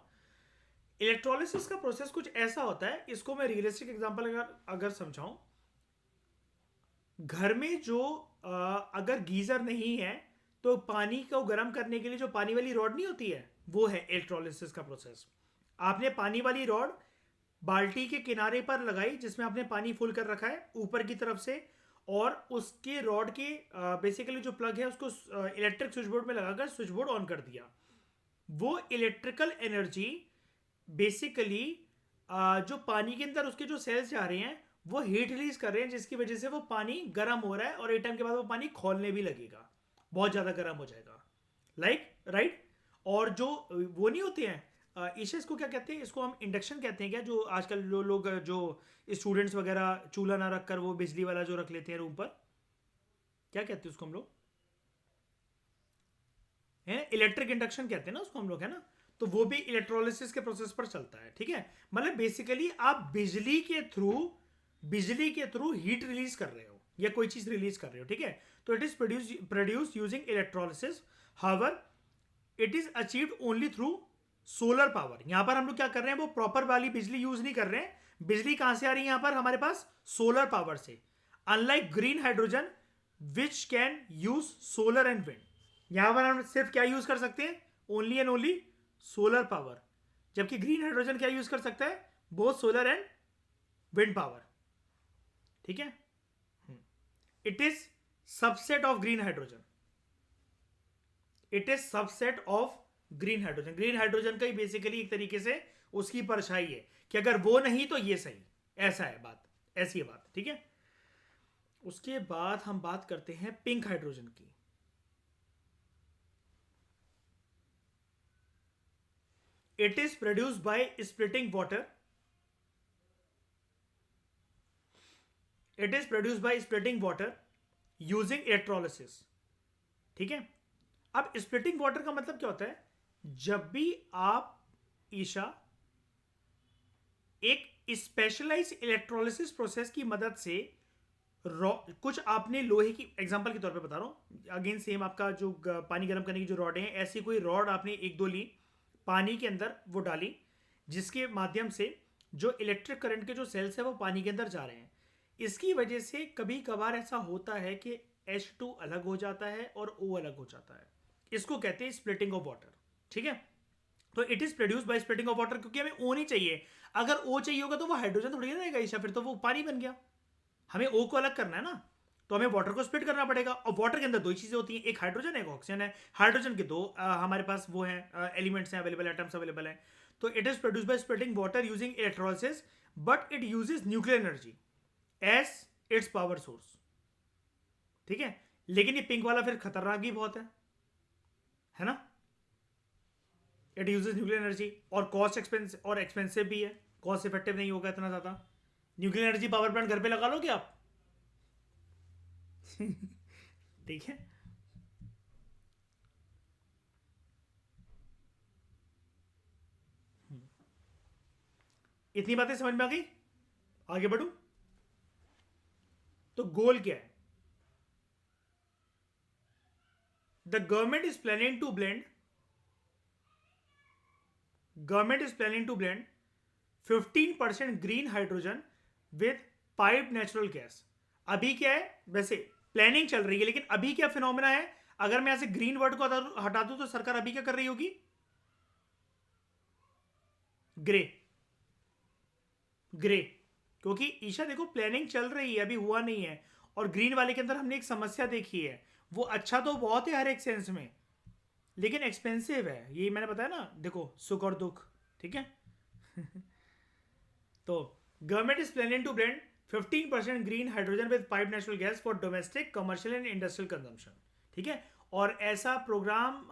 इलेक्ट्रोलिसिस का प्रोसेस कुछ ऐसा होता है, इसको मैं रियलिस्टिक एग्जांपल अगर समझाऊं, घर में जो अगर गीजर नहीं है तो पानी को गर्म करने के लिए जो पानी वाली रॉड नहीं होती है, वो है इलेक्ट्रोलिसिस का प्रोसेस। आपने पानी वाली रॉड बाल्टी के किनारे पर लगाई जिसमें आपने पानी फुल कर रखा है ऊपर की तरफ से, और उसके रॉड के बेसिकली जो प्लग है उसको इलेक्ट्रिक स्विच बोर्ड में लगाकर स्विच बोर्ड ऑन कर दिया। वो इलेक्ट्रिकल एनर्जी बेसिकली जो पानी के अंदर उसके जो सेल्स जा रहे हैं वो हीट रिलीज कर रहे हैं, जिसकी वजह से वो पानी गर्म हो रहा है, और एक टाइम के बाद वो पानी खोलने भी लगेगा, बहुत ज़्यादा गर्म हो जाएगा, लाइक राइट। और जो वो नहीं होते हैं ईशा, इसको क्या कहते हैं, इसको हम इंडक्शन कहते हैं क्या, जो आजकल लोग जो स्टूडेंट्स वगैरह चूल्हा ना रख कर वो बिजली वाला जो रख लेते हैं रूम पर, क्या कहते हैं उसको हम लोग, है इलेक्ट्रिक इंडक्शन कहते हैं ना उसको हम लोग, है ना। तो वो भी इलेक्ट्रोलिसिस के प्रोसेस पर चलता है, ठीक है। मतलब बेसिकली आप बिजली के थ्रू हीट रिलीज कर रहे हो या कोई चीज रिलीज कर रहे हो, ठीक है। तो it is produce using electrolysis, however it is achieved only through solar power. यहां पर हम लोग क्या कर रहे हैं, वो प्रॉपर वाली बिजली यूज नहीं कर रहे हैं, बिजली कहां से आ रही है यहां पर हमारे पास, सोलर पावर से। Unlike green hydrogen which can use solar and wind, यहां पर हम सिर्फ क्या यूज कर सकते हैं, only and only solar power, जबकि ग्रीन हाइड्रोजन क्या यूज कर सकता है, both solar and wind power, ठीक है। It is subset of green hydrogen, it is subset of green hydrogen, green hydrogen का ही बेसिकली एक तरीके से उसकी परछाई है कि अगर वो नहीं तो ये सही, ऐसा है बात, ऐसी है बात, ठीक है। उसके बाद हम बात करते हैं पिंक हाइड्रोजन की। It is produced by splitting water, it is produced by splitting water using electrolysis, ठीक है। अब स्प्लिटिंग वाटर का मतलब क्या होता है, जब भी आप ईशा एक स्पेशलाइज इलेक्ट्रोलिसिस प्रोसेस की मदद से कुछ आपने लोहे की, एग्जांपल के तौर पे बता रहा हूं, अगेन सेम आपका जो पानी गर्म करने की जो रॉड है, ऐसी कोई रॉड आपने एक दो ली, पानी के अंदर वो डाली, जिसके माध्यम से जो इलेक्ट्रिक करंट के जो सेल्स है वो पानी के अंदर जा रहे हैं। इसकी वजह से कभी कभार ऐसा होता है कि H2 अलग हो जाता है और O अलग हो जाता है, इसको कहते हैं स्प्लिटिंग ऑफ वाटर, ठीक है। तो it is produce by splitting of water, क्योंकि हमें O नहीं चाहिए, अगर O चाहिए होगा तो वो हाइड्रोजन थोड़ी ना रहेगा ईशा, फिर तो वो पानी बन गया। हमें O को अलग करना है ना, तो हमें वाटर को स्प्लिट करना पड़ेगा, और वाटर के अंदर दो ही चीजें होती हैं, एक हाइड्रोजन है एक ऑक्सीजन है। हाइड्रोजन के दो हमारे पास वो हैं एलिमेंट्स हैं अवेलेबल, एटम्स अवेलेबल हैं। तो it is produce by splitting water using electrolysis, but it uses nuclear energy as its power source, ठीक है। लेकिन ये पिंक वाला फिर खतरनाक भी बहुत है ना। इट यूजेस न्यूक्लियर एनर्जी और एक्सपेंसिव भी है, कॉस्ट इफेक्टिव नहीं होगा इतना ज्यादा। न्यूक्लियर एनर्जी पावर प्लांट घर पे लगा लोगे आप ठीक है। इतनी बातें समझ में आ गई, आगे बढ़ू। तो गोल क्या है, the government is planning to blend 15% green hydrogen with pipe natural gas. अभी क्या है, वैसे प्लानिंग चल रही है, लेकिन अभी क्या फिनोमेना है, अगर मैं ऐसे ग्रीन वर्ड को हटा दूं तो सरकार अभी क्या कर रही होगी, ग्रे, ग्रे, क्योंकि ईशा देखो प्लानिंग चल रही है, अभी हुआ नहीं है। और ग्रीन वाले के अंदर हमने एक समस्या देखी है, वो अच्छा तो बहुत है हर एक सेंस में, लेकिन एक्सपेंसिव है, ये मैंने बताया ना, देखो सुख और दुख, ठीक है तो government is planning to blend 15% green hydrogen with pipe natural gas for domestic commercial and industrial consumption, ठीक है। और ऐसा प्रोग्राम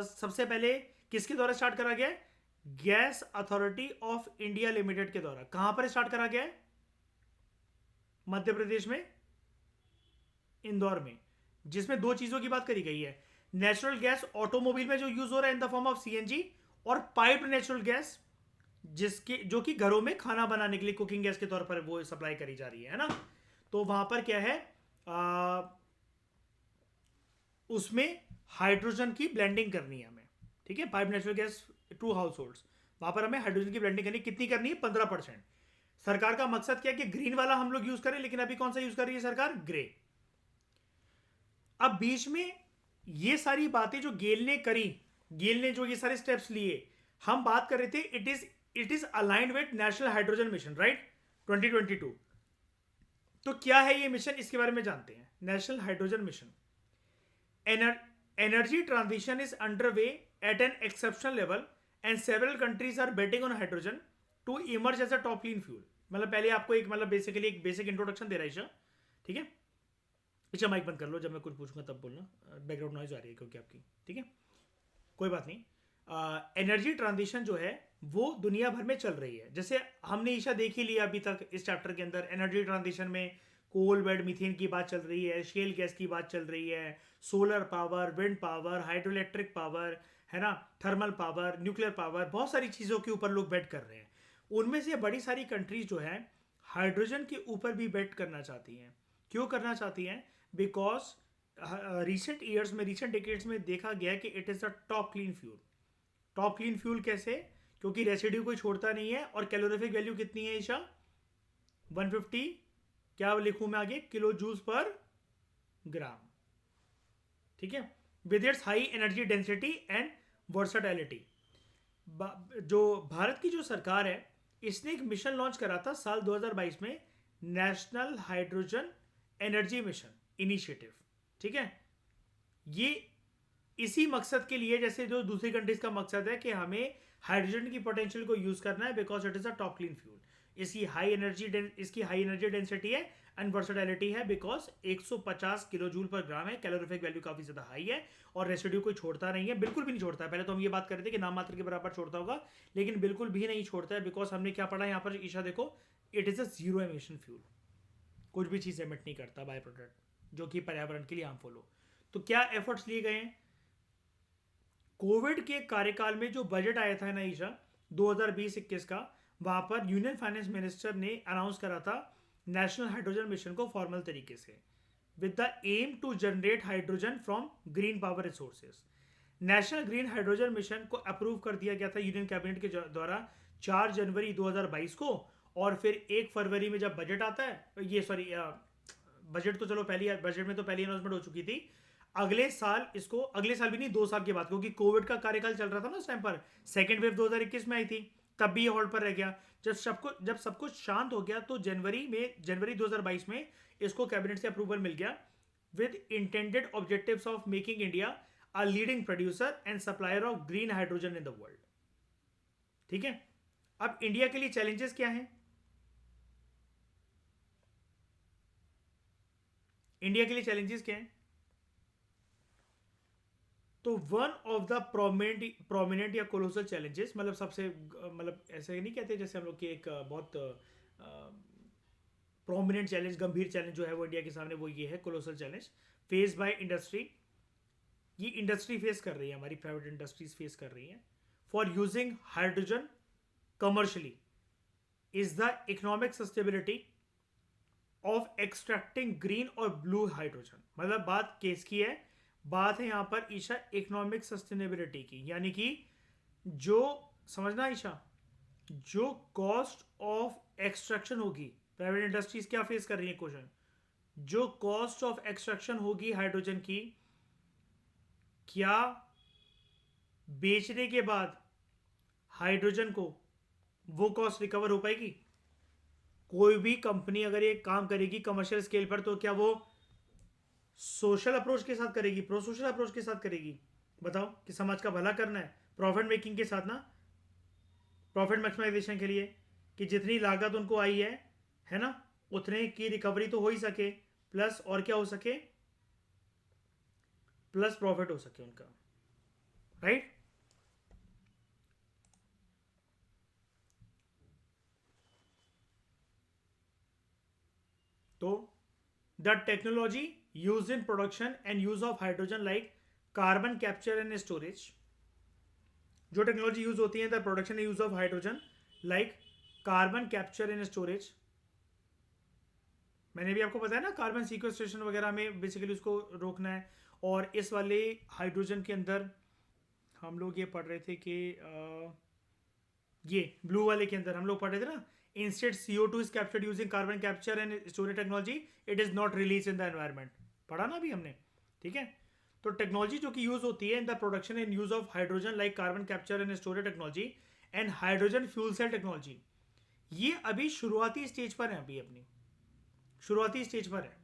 सबसे पहले किसके द्वारा स्टार्ट करा गया है, gas authority of India limited के द्वारा। कहां पर स्टार्ट करा गया है, मध्य प्रदेश में, इंदौर में, जिसमें दो चीजों की बात करी गई है, नेचुरल गैस ऑटोमोबाइल में जो यूज हो रहा है in the form of CNG, और पाइप्ड नेचुरल गैस जिसके जो कि घरों में खाना बनाने के लिए कुकिंग गैस के तौर पर वो सप्लाई करी जा रही है ना। तो वहां पर क्या है, उसमें हाइड्रोजन की ब्लेंडिंग करनी है हमें, ठीक है। Pipe natural gas to households, वहां पर हमें हाइड्रोजन की ब्लेंडिंग करनी, कितनी करनी है, 15%। सरकार का मकसद क्या है कि ग्रीन वाला हम लोग यूज करें, लेकिन अभी कौन सा यूज कर रही है सरकार, ग्रे। अब बीच में ये सारी बातें जो गेल ने करी, गेल ने जो ये सारे स्टेप्स लिए, हम बात कर रहे थे, it is aligned with national hydrogen mission, right, 2022। तो क्या है ये मिशन, इसके बारे में जानते हैं। National hydrogen mission, energy transition is under way at an exceptional level and several countries are betting on hydrogen to emerge as a top clean fuel. मतलब पहले आपको एक मतलब बेसिकली एक बेसिक इंट्रोडक्शन दे रहा है, ठीक है। अच्छा माइक बंद कर लो, जब मैं कुछ पूछूंगा तब बोलना, बैकग्राउंड नॉइज आ रही है क्योंकि आपकी, ठीक है, कोई बात नहीं। एनर्जी ट्रांजिशन जो है वो दुनिया भर में चल रही है, जैसे हमने ईशा देख ही लिया अभी तक इस चैप्टर के अंदर। एनर्जी ट्रांजिशन में कोल बेड मीथेन की बात चल रही है, शेल गैस की बात चल रही है, solar power, wind power, hydro electric power, है ना, थर्मल पावर, न्यूक्लियर पावर, बहुत सारी चीज़ों के ऊपर लोग बेट कर रहे हैं। उनमें से बड़ी सारी कंट्रीज जो है हाइड्रोजन के ऊपर भी बेट करना चाहती हैं। क्यों करना चाहती हैं, बिकॉज रिसेंट ईयर्स में, रिसेंट डिकेड्स में देखा गया कि it is the top clean fuel. Top clean fuel कैसे, क्योंकि रेसिड्यू कोई छोड़ता नहीं है, और कैलोरीफिक वैल्यू कितनी है ईशा, 150, क्या लिखूं मैं आगे, किलो जूल्स पर ग्राम, ठीक है, with its high energy density and versatility. जो भारत की जो सरकार है, इसने एक मिशन लॉन्च करा था साल 2022 में, national hydrogen energy mission initiative, ठीक है। ये इसी मकसद के लिए जैसे जो दूसरी कंट्रीज का मकसद है कि हमें हाइड्रोजन की पोटेंशियल को यूज करना है because it is a top clean fuel. इसकी हाई एनर्जी डेंसिटी है एंड वर्सटिलिटी है बिकॉज 150 किलो जूल पर ग्राम है, कैलोरीफिक वैल्यू काफी ज्यादा हाई है और रेसिड्यू कोई छोड़ता नहीं है, बिल्कुल भी नहीं छोड़ता है। पहले तो हम ये बात कर रहे थे कि नाम मात्र के बराबर छोड़ता होगा, लेकिन बिल्कुल भी नहीं छोड़ता है बिकॉज हमने क्या पढ़ा यहाँ पर ईशा देखो, it is a zero emission fuel, कुछ भी चीज एमिट नहीं करता बाय प्रोडक्ट जो कि पर्यावरण के लिए हार्मफुल हो। तो क्या एफर्ट्स लिए गए हैं? कोविड के कार्यकाल में जो बजट आया था ना ईशा 2020-21 का, वहां पर यूनियन फाइनेंस मिनिस्टर ने अनाउंस करा था नेशनल हाइड्रोजन मिशन को फॉर्मल तरीके से, with the aim to generate hydrogen from green power resources. National green hydrogen mission को अप्रूव कर दिया गया था यूनियन कैबिनेट के द्वारा 4 जनवरी 2022 को, और फिर 1 फरवरी में जब बजट आता है, ये सॉरी बजट तो चलो पहली, बजट में तो पहली अनाउंसमेंट हो चुकी थी, अगले साल इसको, अगले साल भी नहीं 2 साल के बाद, क्योंकि कोविड का कार्यकाल चल रहा था ना उस टाइम पर, सेकेंड वेव 2021 में आई थी, तब भी ये होल्ड पर रह गया। जब सब कुछ शांत हो गया तो जनवरी 2022 में इसको कैबिनेट से अप्रूवल मिल गया, with intended objectives of making India a leading producer and supplier of green hydrogen in the world. ठीक है, अब इंडिया के लिए चैलेंजेस क्या हैं? इंडिया के लिए चैलेंजेस क्या हैं? तो वन ऑफ द प्रोमिनेंट या कोलोसल चैलेंजेस, मतलब सबसे, मतलब ऐसे नहीं कहते जैसे हम लोग की एक बहुत प्रोमिनेंट चैलेंज, गंभीर चैलेंज जो है वो इंडिया के सामने, वो ये है colossal challenge face by industry. ये इंडस्ट्री फेस कर रही है, हमारी प्राइवेट इंडस्ट्रीज फेस कर रही हैं, for using hydrogen commercially is the economic sustainability of extracting green और ब्लू हाइड्रोजन। मतलब बात केस की है, बात है यहां पर ईशा इकोनॉमिक सस्टेनेबिलिटी की, यानी कि जो, समझना ईशा, जो कॉस्ट ऑफ एक्सट्रैक्शन होगी, प्राइवेट इंडस्ट्रीज क्या फेस कर रही है क्वेश्चन, जो कॉस्ट ऑफ एक्सट्रैक्शन होगी हाइड्रोजन की, क्या बेचने के बाद हाइड्रोजन को वो कॉस्ट रिकवर हो पाएगी? कोई भी कंपनी अगर ये काम करेगी कमर्शियल स्केल पर, तो क्या वो सोशल अप्रोच के साथ करेगी, प्रो सोशल अप्रोच के साथ करेगी? बताओ, कि समाज का भला करना है प्रॉफिट मेकिंग के साथ ना, प्रॉफिट मैक्सिमाइजेशन के लिए, कि जितनी लागत उनको आई है ना, उतने की रिकवरी तो हो ही सके, प्लस और क्या हो सके, प्लस प्रॉफिट हो सके उनका, राइट? तो the technology use in production and use of hydrogen like carbon capture and storage, जो टेक्नोलॉजी यूज होती है the production and use of hydrogen like carbon capture and storage, मैंने भी आपको बताया ना, कार्बन सीक्वेस्ट्रेशन वगैरह में बेसिकली उसको रोकना है। और इस वाले हाइड्रोजन के अंदर हम लोग ये पढ़ रहे थे कि ये ब्लू वाले के अंदर हम लोग पढ़ रहे थे ना, instead CO2 is captured using carbon capture and storage technology, it is not release in the environment, पढ़ा ना अभी हमने, ठीक है? तो टेक्नोलॉजी जो कि यूज होती है in the production and use of hydrogen like carbon capture and storage technology and hydrogen fuel cell technology, ये अभी शुरुआती स्टेज पर है, अभी अपनी शुरुआती स्टेज पर है,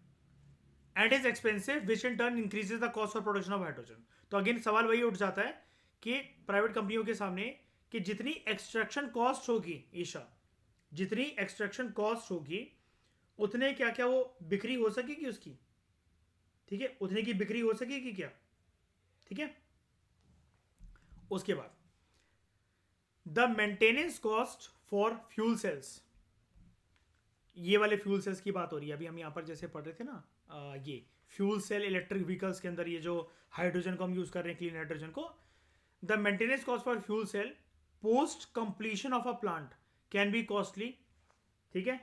and is expensive which in turn increases the cost of production of hydrogen. तो अगेन सवाल वही उठ जाता है कि प्राइवेट कंपनियों के सामने कि जितनी एक्सट्रैक्शन कॉस्ट होगी ईशा, जितनी एक्सट्रैक्शन कॉस्ट होगी उतने क्या क्या वो बिक्री हो सकेगी उसकी, ठीक है, उतने की बिक्री हो सकेगी क्या, ठीक है? उसके बाद the maintenance cost for fuel cells, ये वाले फ्यूल सेल्स की बात हो रही है, अभी हम यहाँ पर जैसे पढ़ रहे थे ना, ये फ्यूल सेल इलेक्ट्रिक व्हीकल्स के अंदर ये जो हाइड्रोजन को हम यूज कर रहे हैं, क्लीन हाइड्रोजन को, the maintenance cost for fuel cell post completion of a plant can be costly, ठीक है,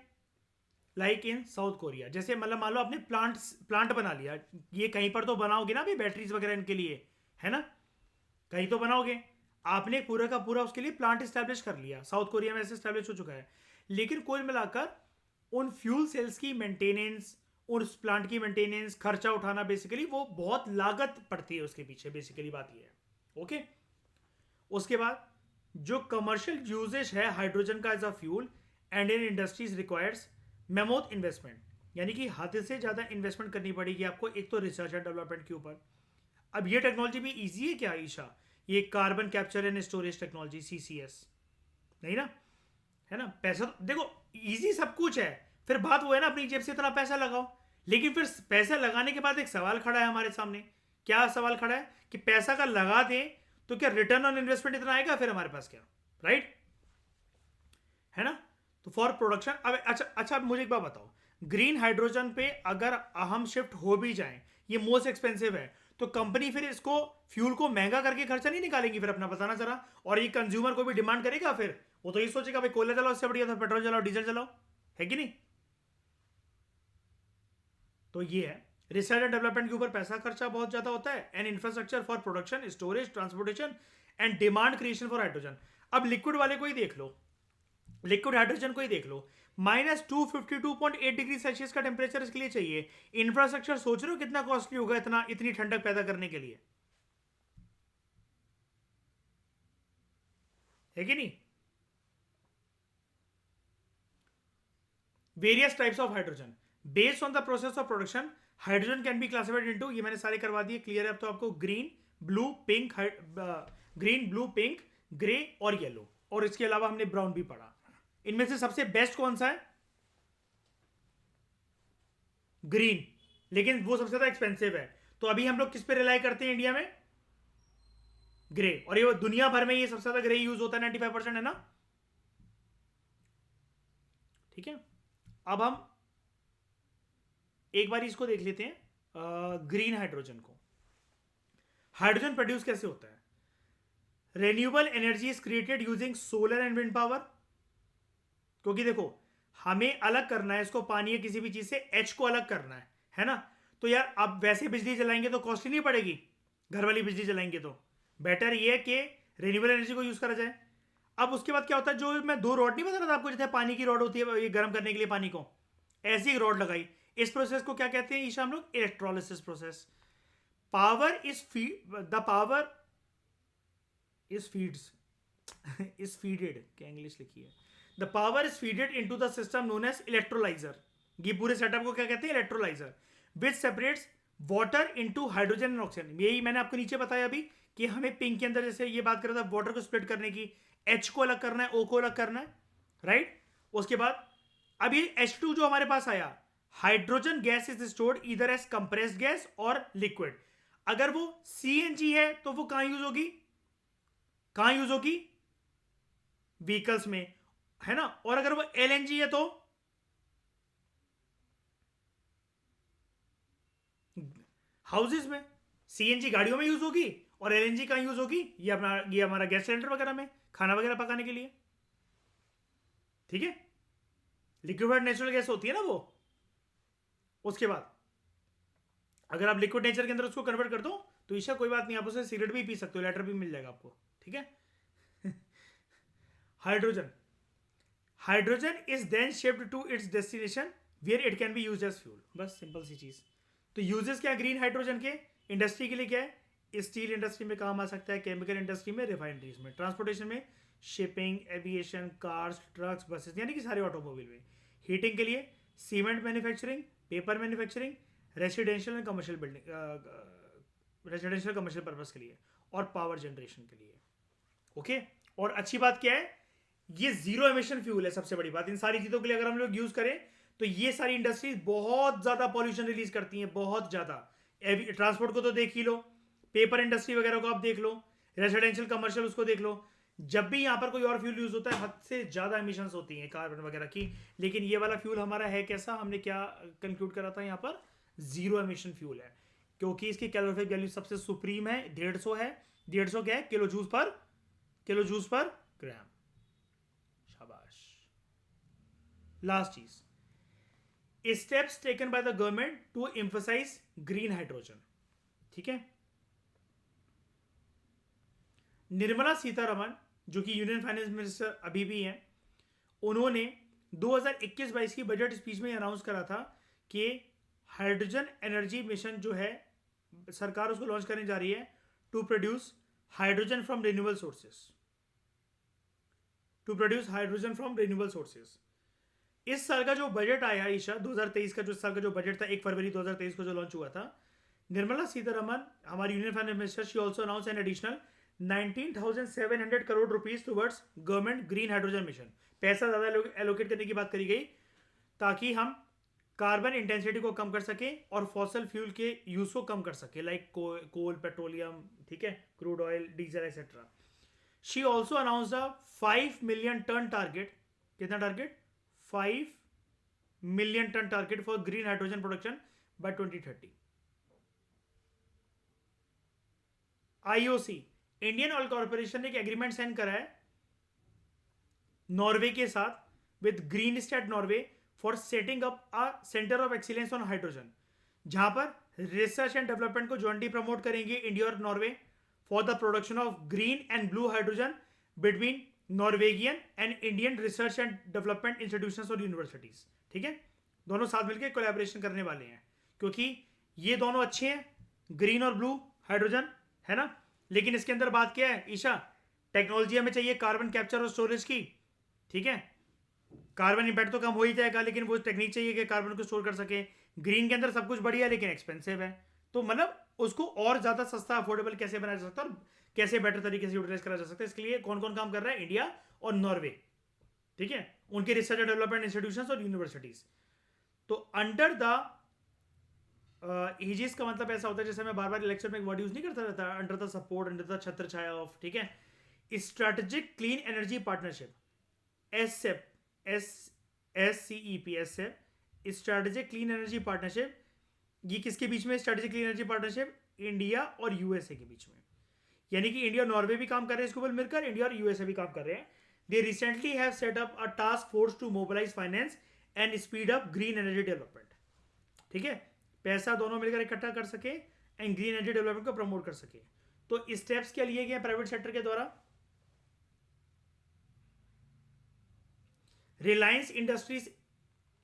लाइक इन साउथ कोरिया। जैसे मतलब मान लो आपने प्लांट बना लिया, ये कहीं पर तो बनाओगे ना अभी बैटरीज वगैरह इनके लिए, है ना, कहीं तो बनाओगे, आपने पूरा का पूरा उसके लिए प्लांट स्टैब्लिश कर लिया, साउथ कोरिया में ऐसे स्टैब्लिश हो चुका है, लेकिन कुल मिलाकर उन फ्यूल सेल्स की मेंटेनेंस, उस प्लांट की मेंटेनेंस खर्चा उठाना, बेसिकली वो बहुत लागत पड़ती है उसके पीछे, बेसिकली बात ये है, ओके? उसके बाद जो कमर्शियल यूजेज है हाइड्रोजन का as a fuel and in industries requires mammoth investment, यानी कि हद से ज़्यादा इन्वेस्टमेंट करनी पड़ेगी आपको, एक तो रिसर्च एंड डेवलपमेंट के ऊपर, अब ये टेक्नोलॉजी भी इजी है क्या ईशा? ये carbon capture and storage technology, CCS, नहीं ना? है ना? पैसा तो देखो इजी सब कुछ है, फिर बात वो है ना अपनी जेब से इतना पैसा लगाओ। लेकिन फिर पैसा लगाने के बाद एक सवाल खड़ा है हमारे सामने। क्या सवाल खड़ा है कि पैसा का लगा दें तो क्या रिटर्न ऑन इन्वेस्टमेंट इतना आएगा फिर हमारे पास क्या? राइट, है ना? तो फॉर प्रोडक्शन, अब अच्छा अच्छा, अब मुझे एक बात बताओ, ग्रीन हाइड्रोजन पे अगर हम शिफ्ट हो भी जाएं, ये मोस्ट एक्सपेंसिव है, तो कंपनी फिर इसको फ्यूल को महंगा करके खर्चा नहीं निकालेंगी फिर अपना, बताना जरा। और ये कंज्यूमर को भी डिमांड करेगा, फिर वो तो ये सोचेगा भाई कोयला जलाओ, इससे बढ़िया था पेट्रोल जलाओ, डीजल जलाओ, है कि नहीं? तो ये है, रिसर्च एंड डेवलपमेंट के ऊपर पैसा खर्चा बहुत ज्यादा होता है, and infrastructure for production, storage, transportation and demand creation for hydrogen. अब लिक्विड वाले को ही देख लो, लिक्विड हाइड्रोजन को ही देख लो, -252.8 डिग्री सेल्सियस का टेम्परेचर इसके लिए चाहिए। इंफ्रास्ट्रक्चर सोच रहे हो कितना कॉस्टली होगा इतना, इतनी ठंडक पैदा करने के लिए, है कि नहीं? Various types of hydrogen based on the process of production, hydrogen can be classified into, ये मैंने सारे करवा दिए, क्लियर है अब तो आपको, green, blue, pink, green, blue, pink, grey और येलो, और इसके अलावा हमने ब्राउन भी पढ़ा। इनमें से सबसे बेस्ट कौन सा है? ग्रीन, लेकिन वो सबसे ज्यादा एक्सपेंसिव है। तो अभी हम लोग किस पे रिलाई करते हैं इंडिया में? ग्रे, और ये दुनिया भर में ये सबसे ज्यादा ग्रे यूज होता है, 95% है ना? ठीक है, अब हम एक बार इसको देख लेते हैं, ग्रीन हाइड्रोजन को। हाइड्रोजन प्रोड्यूस कैसे होता है? Renewable energy is created using solar and wind power. क्योंकि देखो हमें अलग करना है इसको, पानी या किसी भी चीज से एच को अलग करना है ना? तो यार अब वैसे बिजली जलाएंगे तो कॉस्टली नहीं पड़ेगी, घर वाली बिजली जलाएंगे तो बेटर ये है कि रेन्यूएबल एनर्जी को यूज करा जाए। अब उसके बाद क्या होता है, जो मैं दो रॉड नहीं बता रहा था आपको, जैसे पानी की रॉड होती है ये गर्म करने के लिए पानी को, ऐसी एक रॉड लगाई। इस प्रोसेस को क्या कहते हैं ईशा हम लोग? Electrolysis process. Power is the power is feeds is feeded, क्या इंग्लिश लिखी है? The power is feeded into the system known as electrolyser. ये पूरे सेटअप को क्या कहते हैं? Electrolyser, which separates water into hydrogen and oxygen. यही मैंने आपको नीचे बताया अभी कि हमें पिंक के अंदर जैसे ये बात कर रहा था वाटर को स्प्लिट करने की, एच को अलग करना है, ओ को अलग करना है, राइट? उसके बाद अब ये H2 जो हमारे पास आया, हाइड्रोजन गैस इज स्टोर्ड इधर एज कंप्रेस्ड गैस और लिक्विड। अगर वो CNG है तो वो कहां यूज होगी? कहां यूज होगी? व्हीकल्स में, है ना? और अगर वो LNG है तो हाउसेस में। CNG गाड़ियों में यूज होगी और LNG कहां यूज होगी? ये हमारा गैस सिलेंडर वगैरह में, खाना वगैरह पकाने के लिए, ठीक है? लिक्विफाइड नेचुरल गैस होती है ना वो। उसके बाद अगर आप लिक्विड नेचर के अंदर उसको कन्वर्ट कर दो तो ईशा कोई बात नहीं, आप उसे सिगरेट भी पी सकते हो, लेटर भी मिल जाएगा आपको, ठीक है? Hydrogen, hydrogen is then shift to its destination where it can be use as fuel. बस सिंपल सी चीज। तो यूजेस क्या ग्रीन हाइड्रोजन के? इंडस्ट्री के लिए क्या है? स्टील इंडस्ट्री में काम आ सकता है, केमिकल इंडस्ट्री में, रिफाइनरीज में, ट्रांसपोर्टेशन में, shipping, aviation, cars, trucks, buses, यानी कि सारे ऑटोमोबाइल में, हीटिंग के लिए cement manufacturing, paper manufacturing, residential and commercial building, residential commercial purpose के लिए, और पावर जनरेशन के लिए, ओके? और अच्छी बात क्या है, ये जीरो एमिशन फ्यूल है, सबसे बड़ी बात। इन सारी चीजों के लिए अगर हम लोग यूज करें तो ये सारी इंडस्ट्रीज बहुत ज्यादा पॉल्यूशन रिलीज करती हैं, बहुत ज्यादा। ट्रांसपोर्ट को तो देख ही लो, पेपर इंडस्ट्री वगैरह को आप देख लो, रेसिडेंशियल कमर्शियल उसको देख लो। जब भी यहाँ पर कोई और फ्यूल यूज होता है हद से ज्यादा एमिशन होती हैं कार्बन वगैरह की। लेकिन ये वाला फ्यूल हमारा है कैसा? हमने क्या कंक्लूड करा था यहाँ पर? जीरो एमिशन फ्यूल है, क्योंकि इसकी कैलोरीफिक वैल्यू सबसे सुप्रीम है, 150 है। 150 क्या है? किलो जूस पर ग्राम। शाबाश। लास्ट चीज, steps taken by the government to emphasise green hydrogen, ठीक है? निर्मला सीतारमन जो कि यूनियन फाइनेंस मिनिस्टर अभी भी हैं, उन्होंने 2021-22 की बजट स्पीच में अनाउंस करा था कि हाइड्रोजन एनर्जी मिशन जो है सरकार उसको लॉन्च करने जा रही है, to produce hydrogen from renewable sources. इस साल का जो बजट आया ईशा, 2023 का जो इस साल का जो बजट था, 1 फरवरी 2023 को जो लॉन्च हुआ था, निर्मला सीतारमन, हमारी union finance minister, she also announce an additional 19,700 crore rupees towards government green hydrogen mission. पैसा ज़्यादा एलोकेट करने की बात करी गई ताकि हम कार्बन इंटेंसिटी को कम कर सके और फॉसल फ्यूल के यूज को कम कर सके, लाइक कोल, पेट्रोलियम, ठीक है, crude oil, diesel etcetera. She also announce the 5 million ton target. कितना target? 5 million ton target for green hydrogen production by 2030। IOC, Indian oil corporation ने एक एग्रीमेंट साइन करा है नॉर्वे के साथ, with green state Norway, for setting up a centre of excellence on hydrogen, जहां पर research and development को jointly promote करेंगे इंडिया और Norway for the production of green and blue hydrogen between Norwegian and Indian research and development institutions और universities. ठीक है, दोनों साथ मिलकर कोलैबोरेशन करने वाले हैं, क्योंकि ये दोनों अच्छे हैं, ग्रीन और ब्लू हाइड्रोजन, है ना। लेकिन इसके अंदर बात क्या है ईशा? टेक्नोलॉजी हमें चाहिए कार्बन कैप्चर और स्टोरेज की, ठीक है। कार्बन इम्पैक्ट तो कम हो ही जाएगा, लेकिन वो टेक्निक चाहिए कि कार्बन को स्टोर कर सके। ग्रीन के अंदर सब कुछ बढ़िया है लेकिन एक्सपेंसिव है, तो मतलब उसको और ज्यादा सस्ता अफोर्डेबल कैसे बनाया जा सकता है और कैसे बेटर तरीके से यूटिलाइज करा जा सकता है, इसके लिए कौन कौन काम कर रहा है? इंडिया और नॉर्वे, ठीक है, उनके रिसर्च एंड डेवलपमेंट इंस्टीट्यूशंस और यूनिवर्सिटीज। तो अंडर द ईजीस का मतलब ऐसा होता है, जैसे मैं बार बार लेक्चर में एक वर्ड यूज नहीं करता रहता, under the support, under the छत्र छाया ऑफ, ठीक है, strategic clean energy partnership, SCEP, SCEP, strategic clean energy partnership. ये किसके बीच में strategic clean energy partnership? India और यूएसए के बीच में, यानी कि इंडिया और नॉर्वे भी काम कर रहे हैं इसके ऊपर मिलकर, इंडिया और यूएसए भी काम कर रहे हैं। They recently have set up a task force to mobilise finance and speed up green energy development, ठीक है, पैसा दोनों मिलकर इकट्ठा कर सके एंड ग्रीन एनर्जी डेवलपमेंट को प्रमोट कर सके। तो स्टेप्स क्या लिए गए प्राइवेट सेक्टर के द्वारा? Reliance Industries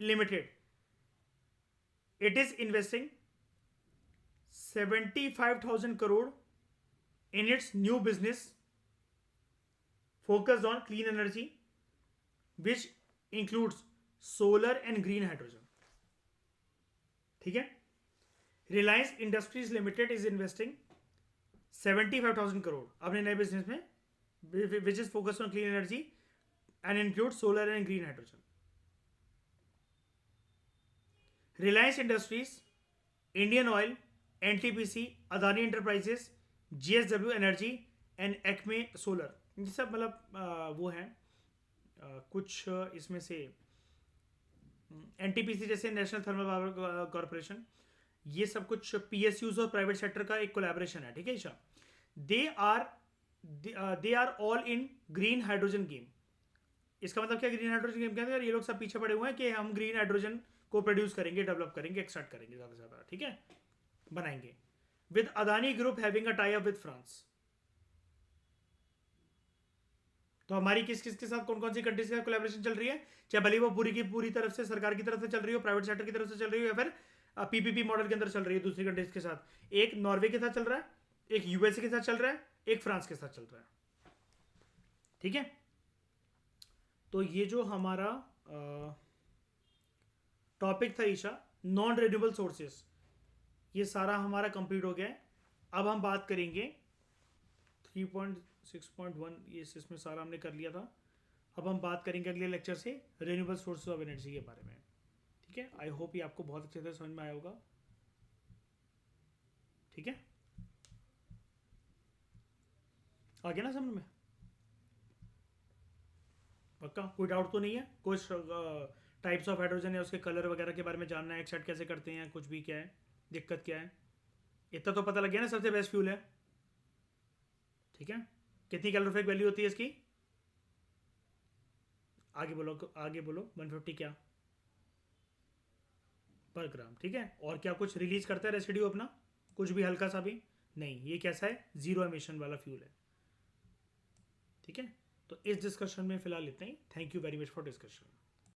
Limited, it is investing 75,000 crore in its new business focused on clean energy, which includes solar and green hydrogen, ठीक है। Reliance Industries Limited is investing 75,000 crore अपने नए बिजनेस में, which is focused on clean energy and includes solar and green hydrogen. Reliance Industries, Indian Oil, NTPC, Adani Enterprises, GSW Energy and Acme Solar, ये सब मतलब वो हैं कुछ इसमें से। NTPC जैसे नेशनल थर्मल पावर कॉर्पोरेशन, ये सब कुछ PSUs और प्राइवेट सेक्टर का एक कोलैबोरेशन है, ठीक है Isha. They are all in green hydrogen game. इसका मतलब क्या? ग्रीन हाइड्रोजन गेम के अंदर ये लोग सब पीछे पड़े हुए हैं कि हम ग्रीन हाइड्रोजन को प्रोड्यूस करेंगे, डेवलप करेंगे, एक्सट्रैक्ट करेंगे ज़्यादा से ज़्यादा, ठीक है, बनाएंगे, with Adani group having a tie up with France. तो हमारी किस किस के साथ, कौन कौन सी कंट्रीज के साथ कोलैबोरेशन चल रही है? चाहे भले वो पूरी की पूरी तरफ से सरकार की तरफ से चल रही हो, प्राइवेट सेक्टर की तरफ से चल रही हो, या फिर PPP मॉडल के अंदर चल रही है दूसरी कंट्रीज के साथ। एक नॉर्वे के साथ चल रहा है, एक यूएसए के साथ चल रहा है, एक फ्रांस के साथ चल रहा है, ठीक है। तो ये जो हमारा टॉपिक था ईशा, नॉन रिन्यूएबल सोर्सेस, ये सारा हमारा कंप्लीट हो गया है। अब हम बात करेंगे 3.6.1, ये इसमें सारा हमने कर लिया था। अब हम बात करेंगे अगले लेक्चर से रिन्यूएबल सोर्सेज ऑफ एनर्जी के बारे में, ठीक है। आई होप ये आपको बहुत अच्छे से समझ में आया होगा, ठीक है। आ गया ना समझ में? पक्का? कोई डाउट तो नहीं है? कुछ टाइप्स ऑफ हाइड्रोजन है, उसके कलर वगैरह के बारे में जानना है, एक्सट्रैक्ट कैसे करते हैं, कुछ भी क्या है, दिक्कत क्या है, इतना तो पता लग गया ना सबसे बेस्ट फ्यूल है, ठीक है। कितनी कैलोरीफिक वैल्यू होती है इसकी? आगे बोलो, आगे बोलो। 150 क्या पर ग्राम, ठीक है। और क्या कुछ रिलीज करता है रेसिड्यू अपना? कुछ भी हल्का सा भी नहीं। ये कैसा है? जीरो एमिशन वाला फ्यूल है, ठीक है। तो इस डिस्कशन में फिलहाल इतना ही। Thank you very much for discussion.